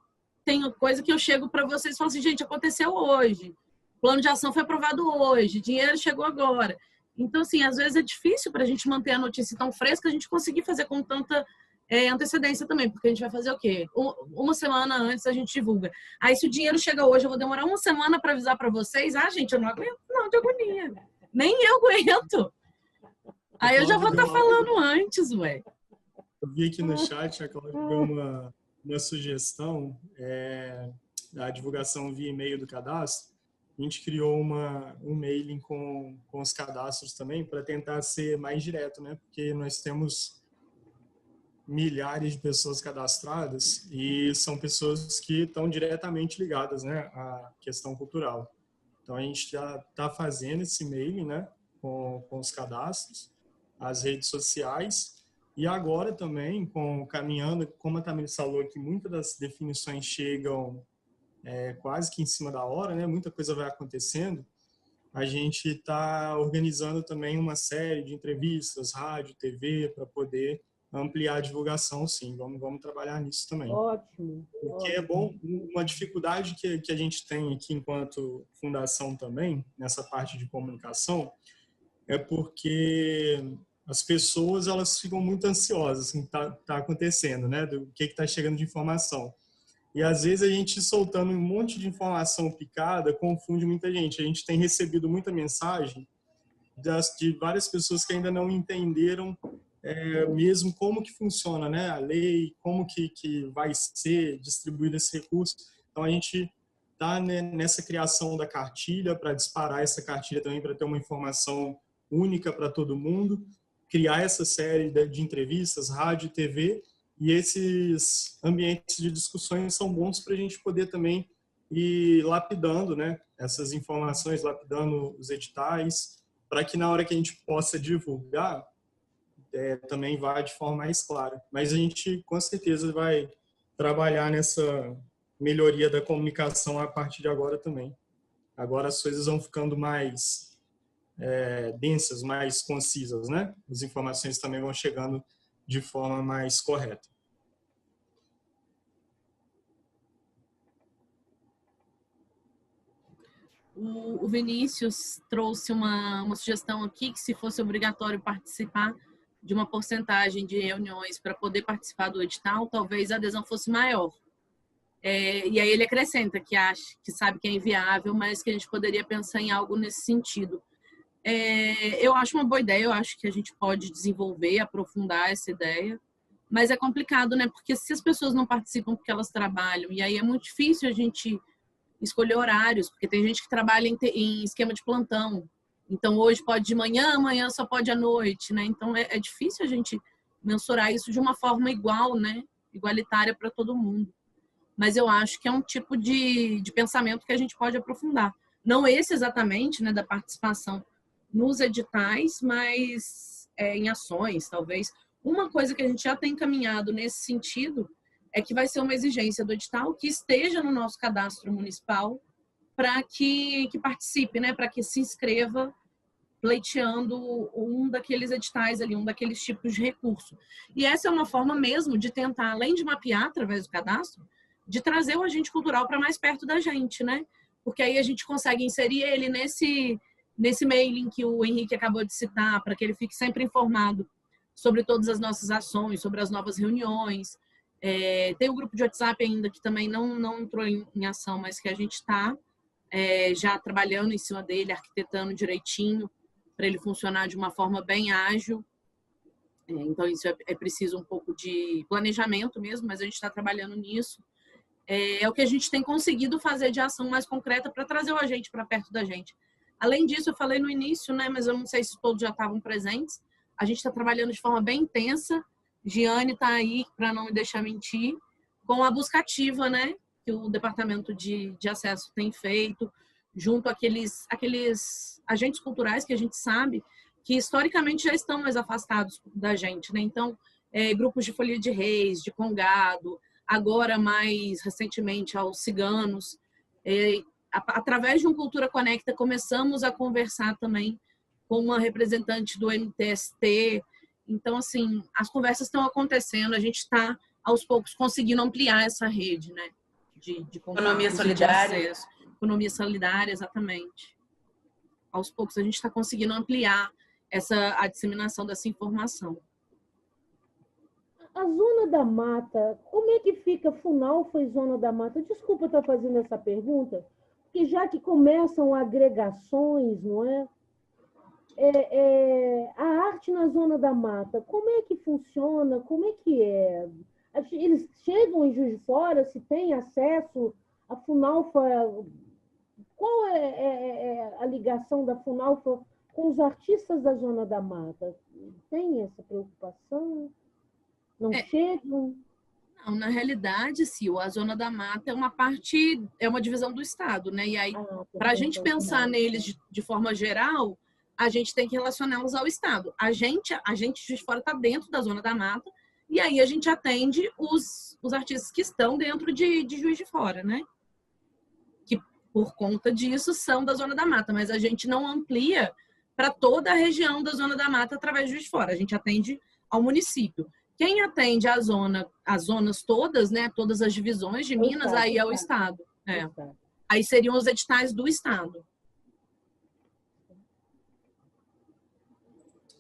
tem coisa que eu chego para vocês e falo assim, gente, aconteceu hoje. O plano de ação foi aprovado hoje, dinheiro chegou agora. Então, assim, às vezes é difícil para a gente manter a notícia tão fresca, a gente conseguir fazer com tanta antecedência também, porque a gente vai fazer o quê? Uma semana antes a gente divulga. Aí, se o dinheiro chega hoje, eu vou demorar uma semana para avisar para vocês. Gente, eu não aguento não, de agonia. Nem eu aguento. Aí eu já vou estar falando antes, ué. Eu vi aqui no chat, a Cláudia deu uma sugestão da divulgação via e-mail do cadastro. A gente criou um mailing com os cadastros também para tentar ser mais direto, né? Porque nós temos milhares de pessoas cadastradas e são pessoas que estão diretamente ligadas, né, à questão cultural. Então, a gente já está fazendo esse mailing, né, com os cadastros, as redes sociais, e agora também, caminhando, como a Tamires falou, que muitas das definições chegam quase que em cima da hora, né, muita coisa vai acontecendo, a gente está organizando também uma série de entrevistas, rádio, TV, para poder ampliar a divulgação, sim. Vamos trabalhar nisso também. Ótimo. Porque é bom, uma dificuldade que a gente tem aqui enquanto fundação também, nessa parte de comunicação, é porque as pessoas elas ficam muito ansiosas com o que está acontecendo, né? Do que está chegando de informação. E às vezes a gente soltando um monte de informação picada confunde muita gente. A gente tem recebido muita mensagem de várias pessoas que ainda não entenderam mesmo como que funciona, né, a lei, como que vai ser distribuído esse recurso. Então a gente está nessa criação da cartilha, para disparar essa cartilha também, para ter uma informação única para todo mundo, criar essa série de entrevistas, rádio e TV, e esses ambientes de discussões são bons para a gente poder também ir lapidando, né, essas informações, lapidando os editais, para que na hora que a gente possa divulgar, também vá de forma mais clara. Mas a gente, com certeza, vai trabalhar nessa melhoria da comunicação a partir de agora também. Agora as coisas vão ficando mais densas, mais concisas, né? As informações também vão chegando de forma mais correta. O Vinícius trouxe uma sugestão aqui que, se fosse obrigatório participar de uma porcentagem de reuniões para poder participar do edital, talvez a adesão fosse maior. E aí ele acrescenta que acha, que sabe que é inviável, mas que a gente poderia pensar em algo nesse sentido. Eu acho uma boa ideia, eu acho que a gente pode desenvolver, aprofundar essa ideia, mas é complicado, né? Porque se as pessoas não participam porque elas trabalham, e aí é muito difícil a gente escolher horários, porque tem gente que trabalha em esquema de plantão. Então, hoje pode de manhã, amanhã só pode à noite, né? Então, é difícil a gente mensurar isso de uma forma igual, né? Igualitária para todo mundo. Mas eu acho que é um tipo de pensamento que a gente pode aprofundar. Não esse exatamente, né, da participação nos editais, mas em ações, talvez. Uma coisa que a gente já tem encaminhado nesse sentido é que vai ser uma exigência do edital que esteja no nosso cadastro municipal para que participe, né, para que se inscreva pleiteando um daqueles editais ali, um daqueles tipos de recurso. E essa é uma forma mesmo de tentar, além de mapear através do cadastro, de trazer o agente cultural para mais perto da gente, né? Porque aí a gente consegue inserir ele nesse mailing que o Henrique acabou de citar, para que ele fique sempre informado sobre todas as nossas ações, sobre as novas reuniões. Tem o grupo de WhatsApp ainda que também não entrou em ação, mas que a gente está já trabalhando em cima dele, arquitetando direitinho, para ele funcionar de uma forma bem ágil. Então, isso é preciso um pouco de planejamento mesmo, mas a gente está trabalhando nisso. É o que a gente tem conseguido fazer de ação mais concreta para trazer o agente para perto da gente. Além disso, eu falei no início, né, mas eu não sei se todos já estavam presentes, a gente está trabalhando de forma bem intensa. Giane está aí, para não me deixar mentir, com a busca ativa, né, que o Departamento de Acesso tem feito, junto àqueles agentes culturais que a gente sabe que historicamente já estão mais afastados da gente, né? Então, grupos de Folia de Reis, de Congado, agora mais recentemente aos ciganos. Através de um Cultura Conecta, começamos a conversar também com uma representante do MTST. Então, assim, as conversas estão acontecendo, a gente está, aos poucos, conseguindo ampliar essa rede, né? De economia solidária. Economia solidária, exatamente. Aos poucos, a gente está conseguindo ampliar a disseminação dessa informação. A Zona da Mata, como é que fica? Funalfa e Zona da Mata? Desculpa estar fazendo essa pergunta, porque já que começam agregações, não é? A arte na Zona da Mata, como é que funciona? Como é que é? Eles chegam em Juiz de Fora, se tem acesso a Funalfa? Qual é a ligação da Funalfa com os artistas da Zona da Mata? Tem essa preocupação? Não chegam? Não, na realidade, Sil, a Zona da Mata é uma divisão do Estado, né? E aí, para a gente pensar neles de forma geral, a gente tem que relacioná-los ao Estado. A gente de Juiz de Fora está dentro da Zona da Mata, e aí a gente atende os artistas que estão dentro de Juiz de Fora, né? Que, por conta disso, são da Zona da Mata, mas a gente não amplia para toda a região da Zona da Mata através de Juiz de Fora. A gente atende ao município. Quem atende as zonas todas, né? Todas as divisões de Minas, aí é o Estado. Aí seriam os editais do Estado.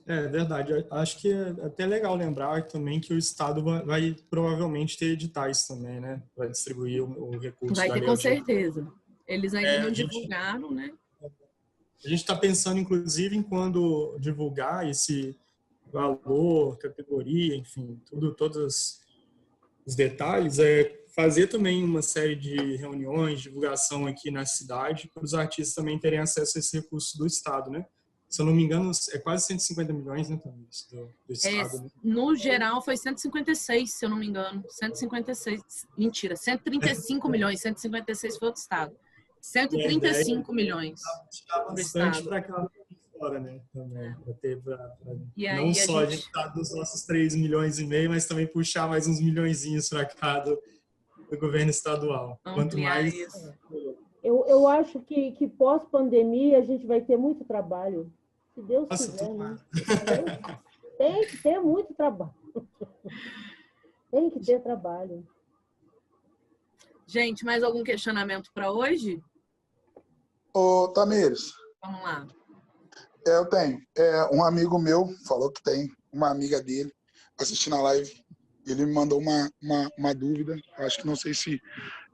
É verdade. Acho que é até legal lembrar também que o Estado vai provavelmente ter editais também, né? Para distribuir o recurso. Vai ter, com certeza. Eles ainda não divulgaram, né? A gente está pensando, inclusive, em quando divulgar esse valor, categoria, enfim, todos os detalhes, fazer também uma série de reuniões, divulgação aqui na cidade, para os artistas também terem acesso a esse recurso do Estado, né? Se eu não me engano, é quase 150 milhões, né, também, do Estado. Né? No geral, foi 156, se eu não me engano. 156, mentira, 135 milhões, 156 foi do Estado. 135 milhões. Tirar bastante para cá fora, né? Também, para ter, não só a gente tá dos nossos 3,5 milhões, mas também puxar mais uns milhõezinhos para cá do governo estadual. Quanto mais... Eu acho que pós-pandemia a gente vai ter muito trabalho. Se Deus quiser, né? Tem que ter muito trabalho. Tem que ter trabalho. Gente, mais algum questionamento para hoje? Ô, Tamires. Vamos lá. Eu tenho. Um amigo meu falou que tem uma amiga dele assistindo a live. Ele me mandou uma dúvida. Acho que não sei se...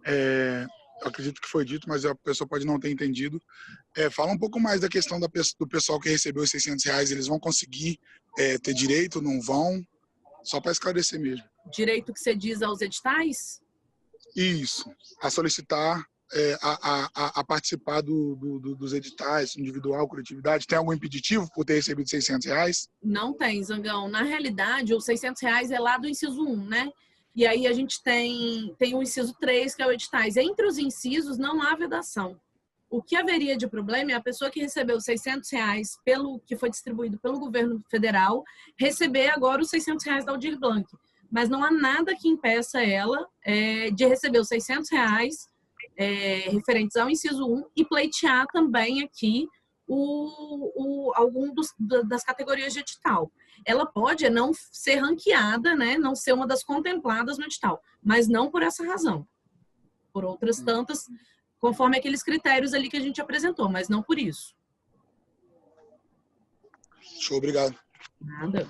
eu acredito que foi dito, mas a pessoa pode não ter entendido. Fala um pouco mais da questão do pessoal que recebeu os R$600. Eles vão conseguir ter direito, não vão? Só para esclarecer mesmo. Direito que você diz aos editais? Isso. A solicitar, a participar dos editais, individual, coletividade. Tem algum impeditivo por ter recebido R$600? Não tem, Zangão. Na realidade, os R$600 é lá do inciso 1, né? E aí a gente tem o inciso 3, que é o editais. Entre os incisos, não há vedação. O que haveria de problema é a pessoa que recebeu R$600 que foi distribuído pelo governo federal receber agora os R$600 da Aldir Blanc. Mas não há nada que impeça ela de receber os R$600 referentes ao inciso 1 e pleitear também aqui algum das categorias de edital. Ela pode não ser ranqueada, né, não ser uma das contempladas no edital, mas não por essa razão. Por outras tantas, conforme aqueles critérios ali que a gente apresentou, mas não por isso. Show, obrigado. Nada.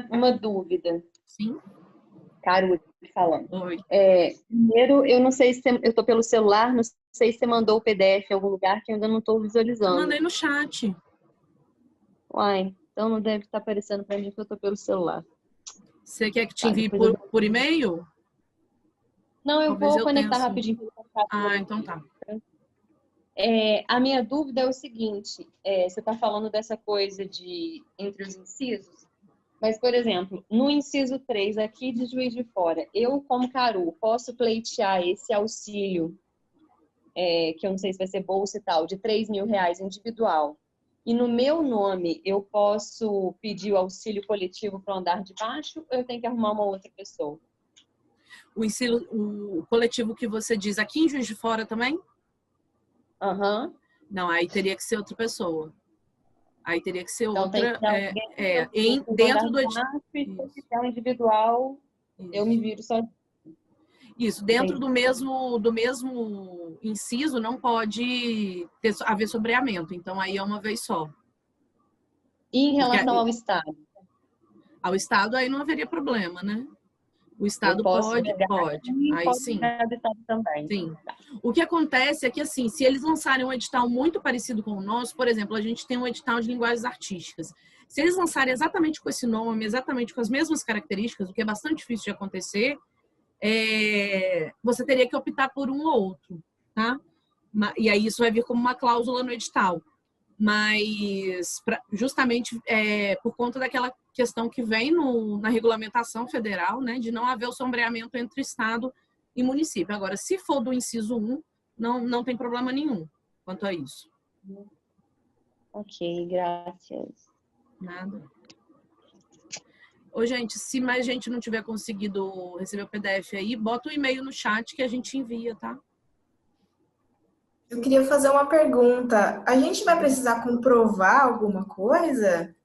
Uma dúvida. Sim. Caru falando. Oi. Primeiro, eu não sei se eu estou pelo celular, não sei se você mandou o PDF em algum lugar que eu ainda não estou visualizando. Mandei no chat. Uai, então não deve estar aparecendo para mim que eu estou pelo celular. Você quer que te envie por e-mail? Não, eu vou conectar rapidinho. Então tá. A minha dúvida é o seguinte, você está falando dessa coisa entre os incisos, mas, por exemplo, no inciso 3 aqui de Juiz de Fora, eu, como Caru, posso pleitear esse auxílio, que eu não sei se vai ser bolsa e tal, de R$3.000 individual, e no meu nome eu posso pedir o auxílio coletivo para o andar de baixo ou eu tenho que arrumar uma outra pessoa? O coletivo que você diz aqui em Juiz de Fora também? Aham. Não, aí teria que ser outra pessoa. Aí teria que ser então, outra. Dentro do edital. Se quiser um individual, eu me viro sozinho. Isso, dentro do mesmo inciso não pode haver sombreamento. Então, aí é uma vez só. E em relação ao Estado? Ao Estado, aí não haveria problema, né? O Estado pode. Aí sim. Também. Sim. O que acontece é que, assim, se eles lançarem um edital muito parecido com o nosso, por exemplo, a gente tem um edital de linguagens artísticas. Se eles lançarem exatamente com esse nome, exatamente com as mesmas características, o que é bastante difícil de acontecer, você teria que optar por um ou outro, tá? E aí isso vai vir como uma cláusula no edital. Mas justamente por conta daquela questão que vem na regulamentação federal, né, de não haver o sombreamento entre Estado e município. Agora, se for do inciso 1, não tem problema nenhum quanto a isso. Ok, graças. Nada. Ô, gente, se mais gente não tiver conseguido receber o PDF aí, bota o e-mail no chat que a gente envia, tá? Eu queria fazer uma pergunta. A gente vai precisar comprovar alguma coisa?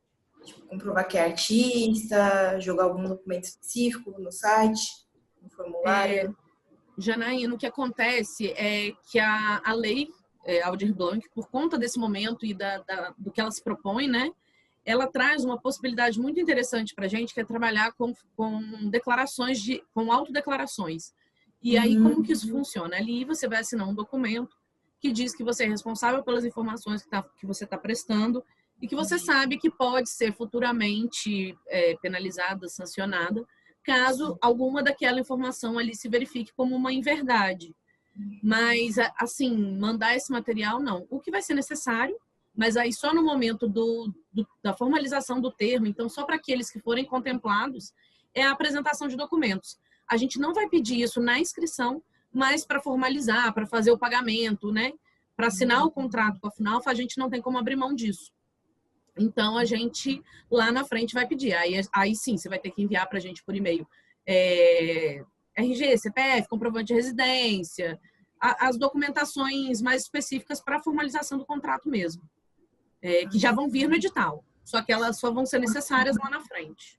Tipo, comprovar que é artista, jogar algum documento específico no site, no formulário? Janaína, o que acontece é que a lei Aldir Blanc, por conta desse momento e do que ela se propõe, né, ela traz uma possibilidade muito interessante para a gente, que é trabalhar com declarações, com autodeclarações. E aí, como que isso funciona? Ali você vai assinar um documento que diz que você é responsável pelas informações que você está prestando e que você sabe que pode ser futuramente penalizada, sancionada, caso alguma daquela informação ali se verifique como uma inverdade. Mas, assim, mandar esse material, não. O que vai ser necessário, mas aí só no momento da formalização do termo, então só para aqueles que forem contemplados, é a apresentação de documentos. A gente não vai pedir isso na inscrição, mas para formalizar, para fazer o pagamento, né? Para assinar o contrato com a Funalfa, a gente não tem como abrir mão disso. Então, a gente lá na frente vai pedir. Aí sim, você vai ter que enviar para a gente por e-mail RG, CPF, comprovante de residência, as documentações mais específicas para a formalização do contrato mesmo, que já vão vir no edital, só que elas só vão ser necessárias lá na frente,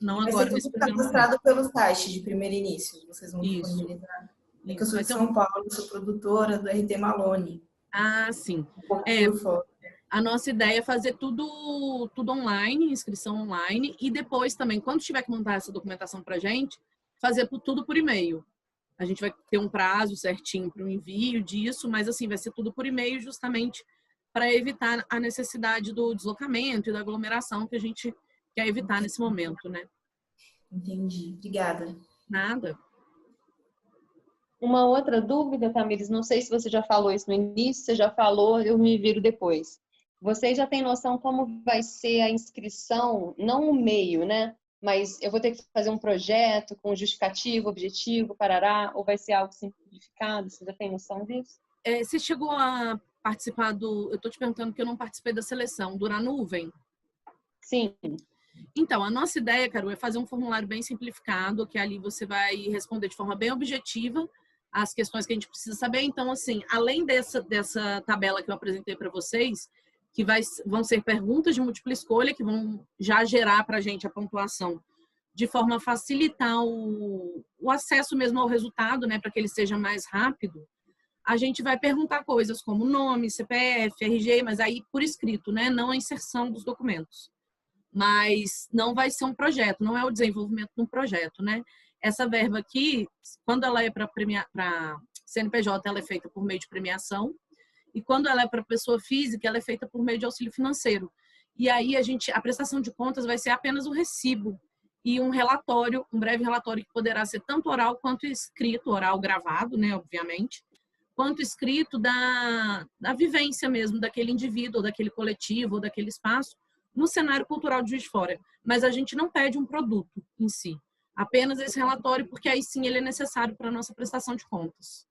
não agora nesse primeiro momento. Vai ser tudo cadastrado pelo site de primeiro início, vocês vão disponibilizar. É que eu sou de São Paulo, sou produtora do RT Malone. Ah, sim. A nossa ideia é fazer tudo online, inscrição online, e depois também, quando tiver que montar essa documentação para a gente, fazer tudo por e-mail. A gente vai ter um prazo certinho para o envio disso, mas assim, vai ser tudo por e-mail justamente para evitar a necessidade do deslocamento e da aglomeração que a gente quer evitar nesse momento, né? Entendi. Obrigada. Nada. Uma outra dúvida, Tamires, não sei se você já falou isso no início, você já falou, eu me viro depois. Vocês já têm noção como vai ser a inscrição, não o meio, né? Mas eu vou ter que fazer um projeto com justificativo, objetivo, parará, ou vai ser algo simplificado? Você já tem noção disso? Você chegou a participar eu estou te perguntando porque eu não participei da seleção, do Na Nuvem? Sim. Então, a nossa ideia, Carol, é fazer um formulário bem simplificado, que ali você vai responder de forma bem objetiva as questões que a gente precisa saber. Então, assim, além dessa tabela que eu apresentei para vocês, que vão ser perguntas de múltipla escolha, que vão já gerar para a gente a pontuação, de forma a facilitar o acesso mesmo ao resultado, né, para que ele seja mais rápido. A gente vai perguntar coisas como nome, CPF, RG, mas aí por escrito, né, não a inserção dos documentos. Mas não vai ser um projeto, não é o desenvolvimento de um projeto, né? Essa verba aqui, quando ela é para CNPJ, ela é feita por meio de premiação, e quando ela é para pessoa física, ela é feita por meio de auxílio financeiro. E aí a prestação de contas vai ser apenas o recibo e um relatório, um breve relatório que poderá ser tanto oral quanto escrito, oral gravado, né, obviamente, quanto escrito da vivência mesmo daquele indivíduo, ou daquele coletivo, ou daquele espaço, no cenário cultural de Juiz de Fora. Mas a gente não pede um produto em si, apenas esse relatório, porque aí sim ele é necessário para a nossa prestação de contas.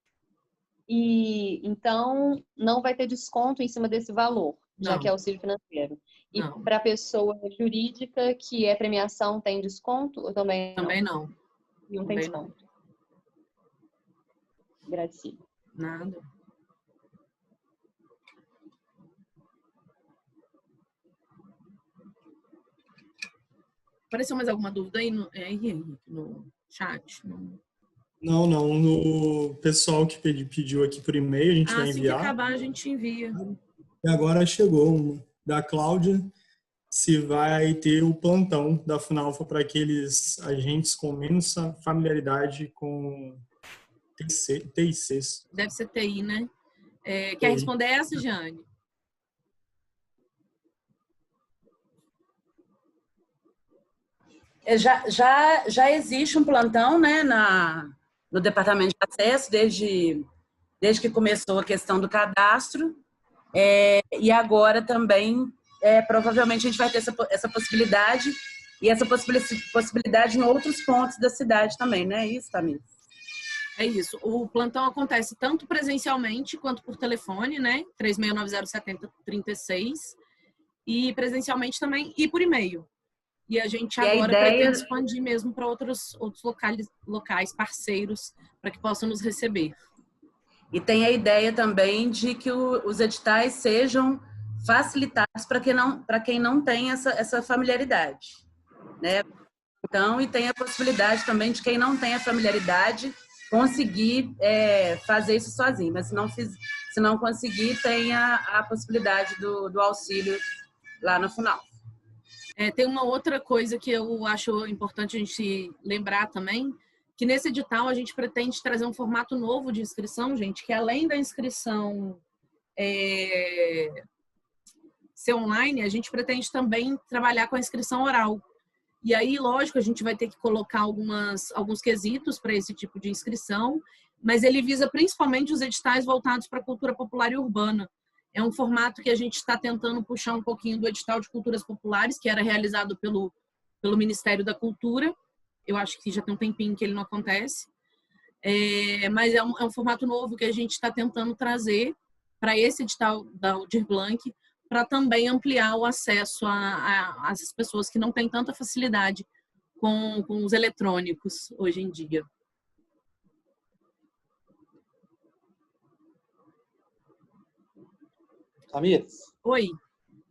E então não vai ter desconto em cima desse valor, já que é auxílio financeiro. E para a pessoa jurídica que é premiação, tem desconto ou também não? Também não. Não tem desconto. Grazie. Nada. Apareceu mais alguma dúvida aí no chat? Não. No pessoal que pediu aqui por e-mail, a gente vai enviar. Assim que acabar, a gente envia. E agora chegou uma da Cláudia, se vai ter o plantão da Funalfa para aqueles agentes com menos familiaridade com TICs. Deve ser TI, né? Quer responder essa, Jane? Já existe um plantão, né, no Departamento de Acesso, desde que começou a questão do cadastro, e agora também, provavelmente, a gente vai ter essa possibilidade, e essa possibilidade em outros pontos da cidade também, não é isso, Tamires? É isso. O plantão acontece tanto presencialmente quanto por telefone, né? 3690-7036, e presencialmente também, e por e-mail. E a gente agora pretende expandir mesmo para outros locais parceiros, para que possam nos receber. E tem a ideia também de que os editais sejam facilitados para quem não tem essa familiaridade, né? Então, e tem a possibilidade também de quem não tem a familiaridade conseguir fazer isso sozinho, mas se não conseguir, tem a possibilidade do auxílio lá no Funalfa. Tem uma outra coisa que eu acho importante a gente lembrar também, que nesse edital a gente pretende trazer um formato novo de inscrição, gente, que além da inscrição ser online, a gente pretende também trabalhar com a inscrição oral. E aí, lógico, a gente vai ter que colocar alguns quesitos para esse tipo de inscrição, mas ele visa principalmente os editais voltados para a cultura popular e urbana. É um formato que a gente está tentando puxar um pouquinho do edital de culturas populares, que era realizado pelo Ministério da Cultura. Eu acho que já tem um tempinho que ele não acontece. Mas é um formato novo que a gente está tentando trazer para esse edital da Aldir Blanc, para também ampliar o acesso às pessoas que não têm tanta facilidade com os eletrônicos hoje em dia. Tamires? Oi.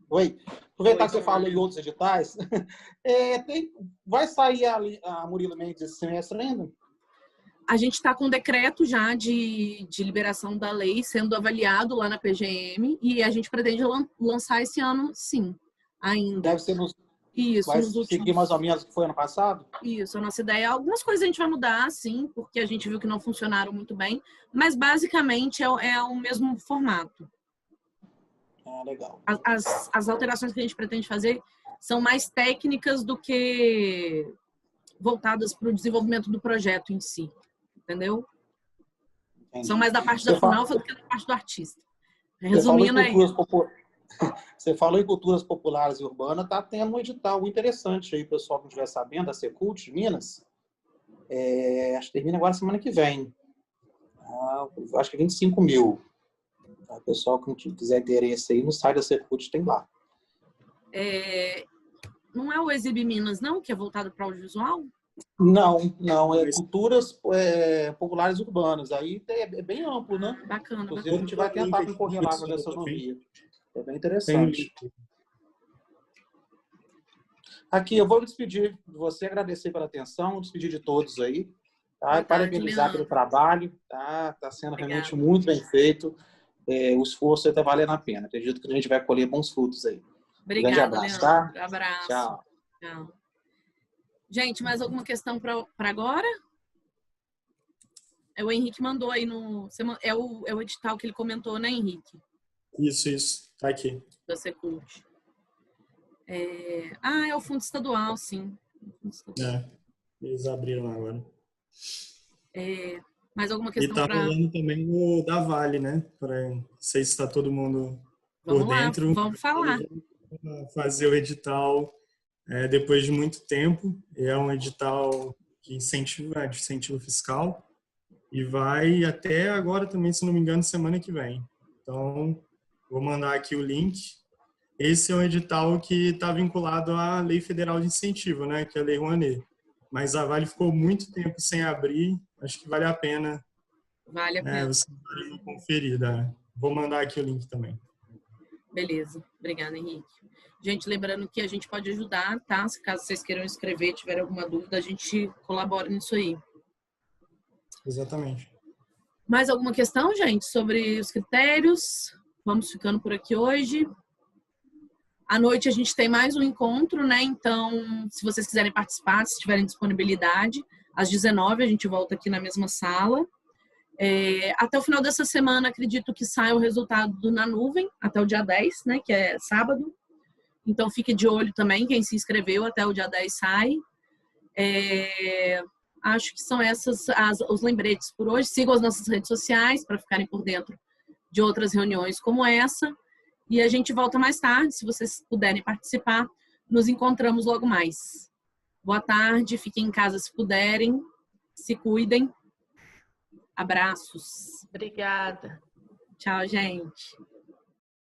Oi. Aproveitar que você falou em outros editais, vai sair a Murilo Mendes esse semestre ainda? A gente está com um decreto já de liberação da lei sendo avaliado lá na PGM e a gente pretende lançar esse ano, sim, ainda. Deve ser vai seguir mais ou menos o que foi ano passado? Isso, a nossa ideia. Algumas coisas a gente vai mudar, sim, porque a gente viu que não funcionaram muito bem, mas basicamente é o mesmo formato. Legal. As alterações que a gente pretende fazer são mais técnicas do que voltadas para o desenvolvimento do projeto em si, entendeu? Entendi. São mais da parte da FUNALFA do que da parte do artista. Resumindo aí. Você falou em culturas populares e urbanas, está tendo um edital interessante aí, pessoal que não estiver sabendo, da Secult de Minas. Acho que termina agora semana que vem. Acho que 25 mil. O pessoal que quiser interesse aí, no site da Secult tem lá. Não é o Exibe Minas, não, que é voltado para o audiovisual? Não, é culturas populares urbanas. Aí é bem amplo, né? Bacana. Inclusive, a gente vai tentar concorrer lá com a gastronomia. É bem interessante. Aqui, eu vou me despedir de você, agradecer pela atenção, despedir de todos aí. Tá? Parabenizar pelo trabalho. Tá sendo realmente muito bem feito. O esforço está valendo a pena. Acredito que a gente vai colher bons frutos aí. Obrigada, grande abraço, Leandro. tá? Abraço. Tchau. Tchau. Gente, mais alguma questão para agora? O Henrique mandou aí no... É o edital que ele comentou, né, Henrique? Isso. Tá aqui. Da Secult. É o fundo estadual, sim. Eles abriram agora. Mais alguma questão? E tá rolando também o da Vale, né? Não sei se está todo mundo por dentro. Vamos falar. Fazer o edital depois de muito tempo. É um edital que incentiva, de incentivo fiscal. E vai até agora também, se não me engano, semana que vem. Então, vou mandar aqui o link. Esse é um edital que está vinculado à Lei Federal de Incentivo, né? Que é a Lei Rouanet. Mas a Vale ficou muito tempo sem abrir. Acho que vale a pena. Vale a pena. Você dar uma conferida. Vou mandar aqui o link também. Beleza. Obrigada, Henrique. Gente, lembrando que a gente pode ajudar, tá? Se caso vocês queiram escrever, tiverem alguma dúvida, a gente colabora nisso aí. Exatamente. Mais alguma questão, gente, sobre os critérios? Vamos ficando por aqui hoje. À noite a gente tem mais um encontro, né? Então, se vocês quiserem participar, se tiverem disponibilidade, às 19h a gente volta aqui na mesma sala. Até o final dessa semana, acredito que saia o resultado na nuvem, até o dia 10, né? Que é sábado. Então, fique de olho também, quem se inscreveu, até o dia 10 sai. Acho que são esses os lembretes por hoje. Sigam as nossas redes sociais para ficarem por dentro de outras reuniões como essa. E a gente volta mais tarde, se vocês puderem participar. Nos encontramos logo mais. Boa tarde, fiquem em casa se puderem. Se cuidem. Abraços. Obrigada. Tchau, gente.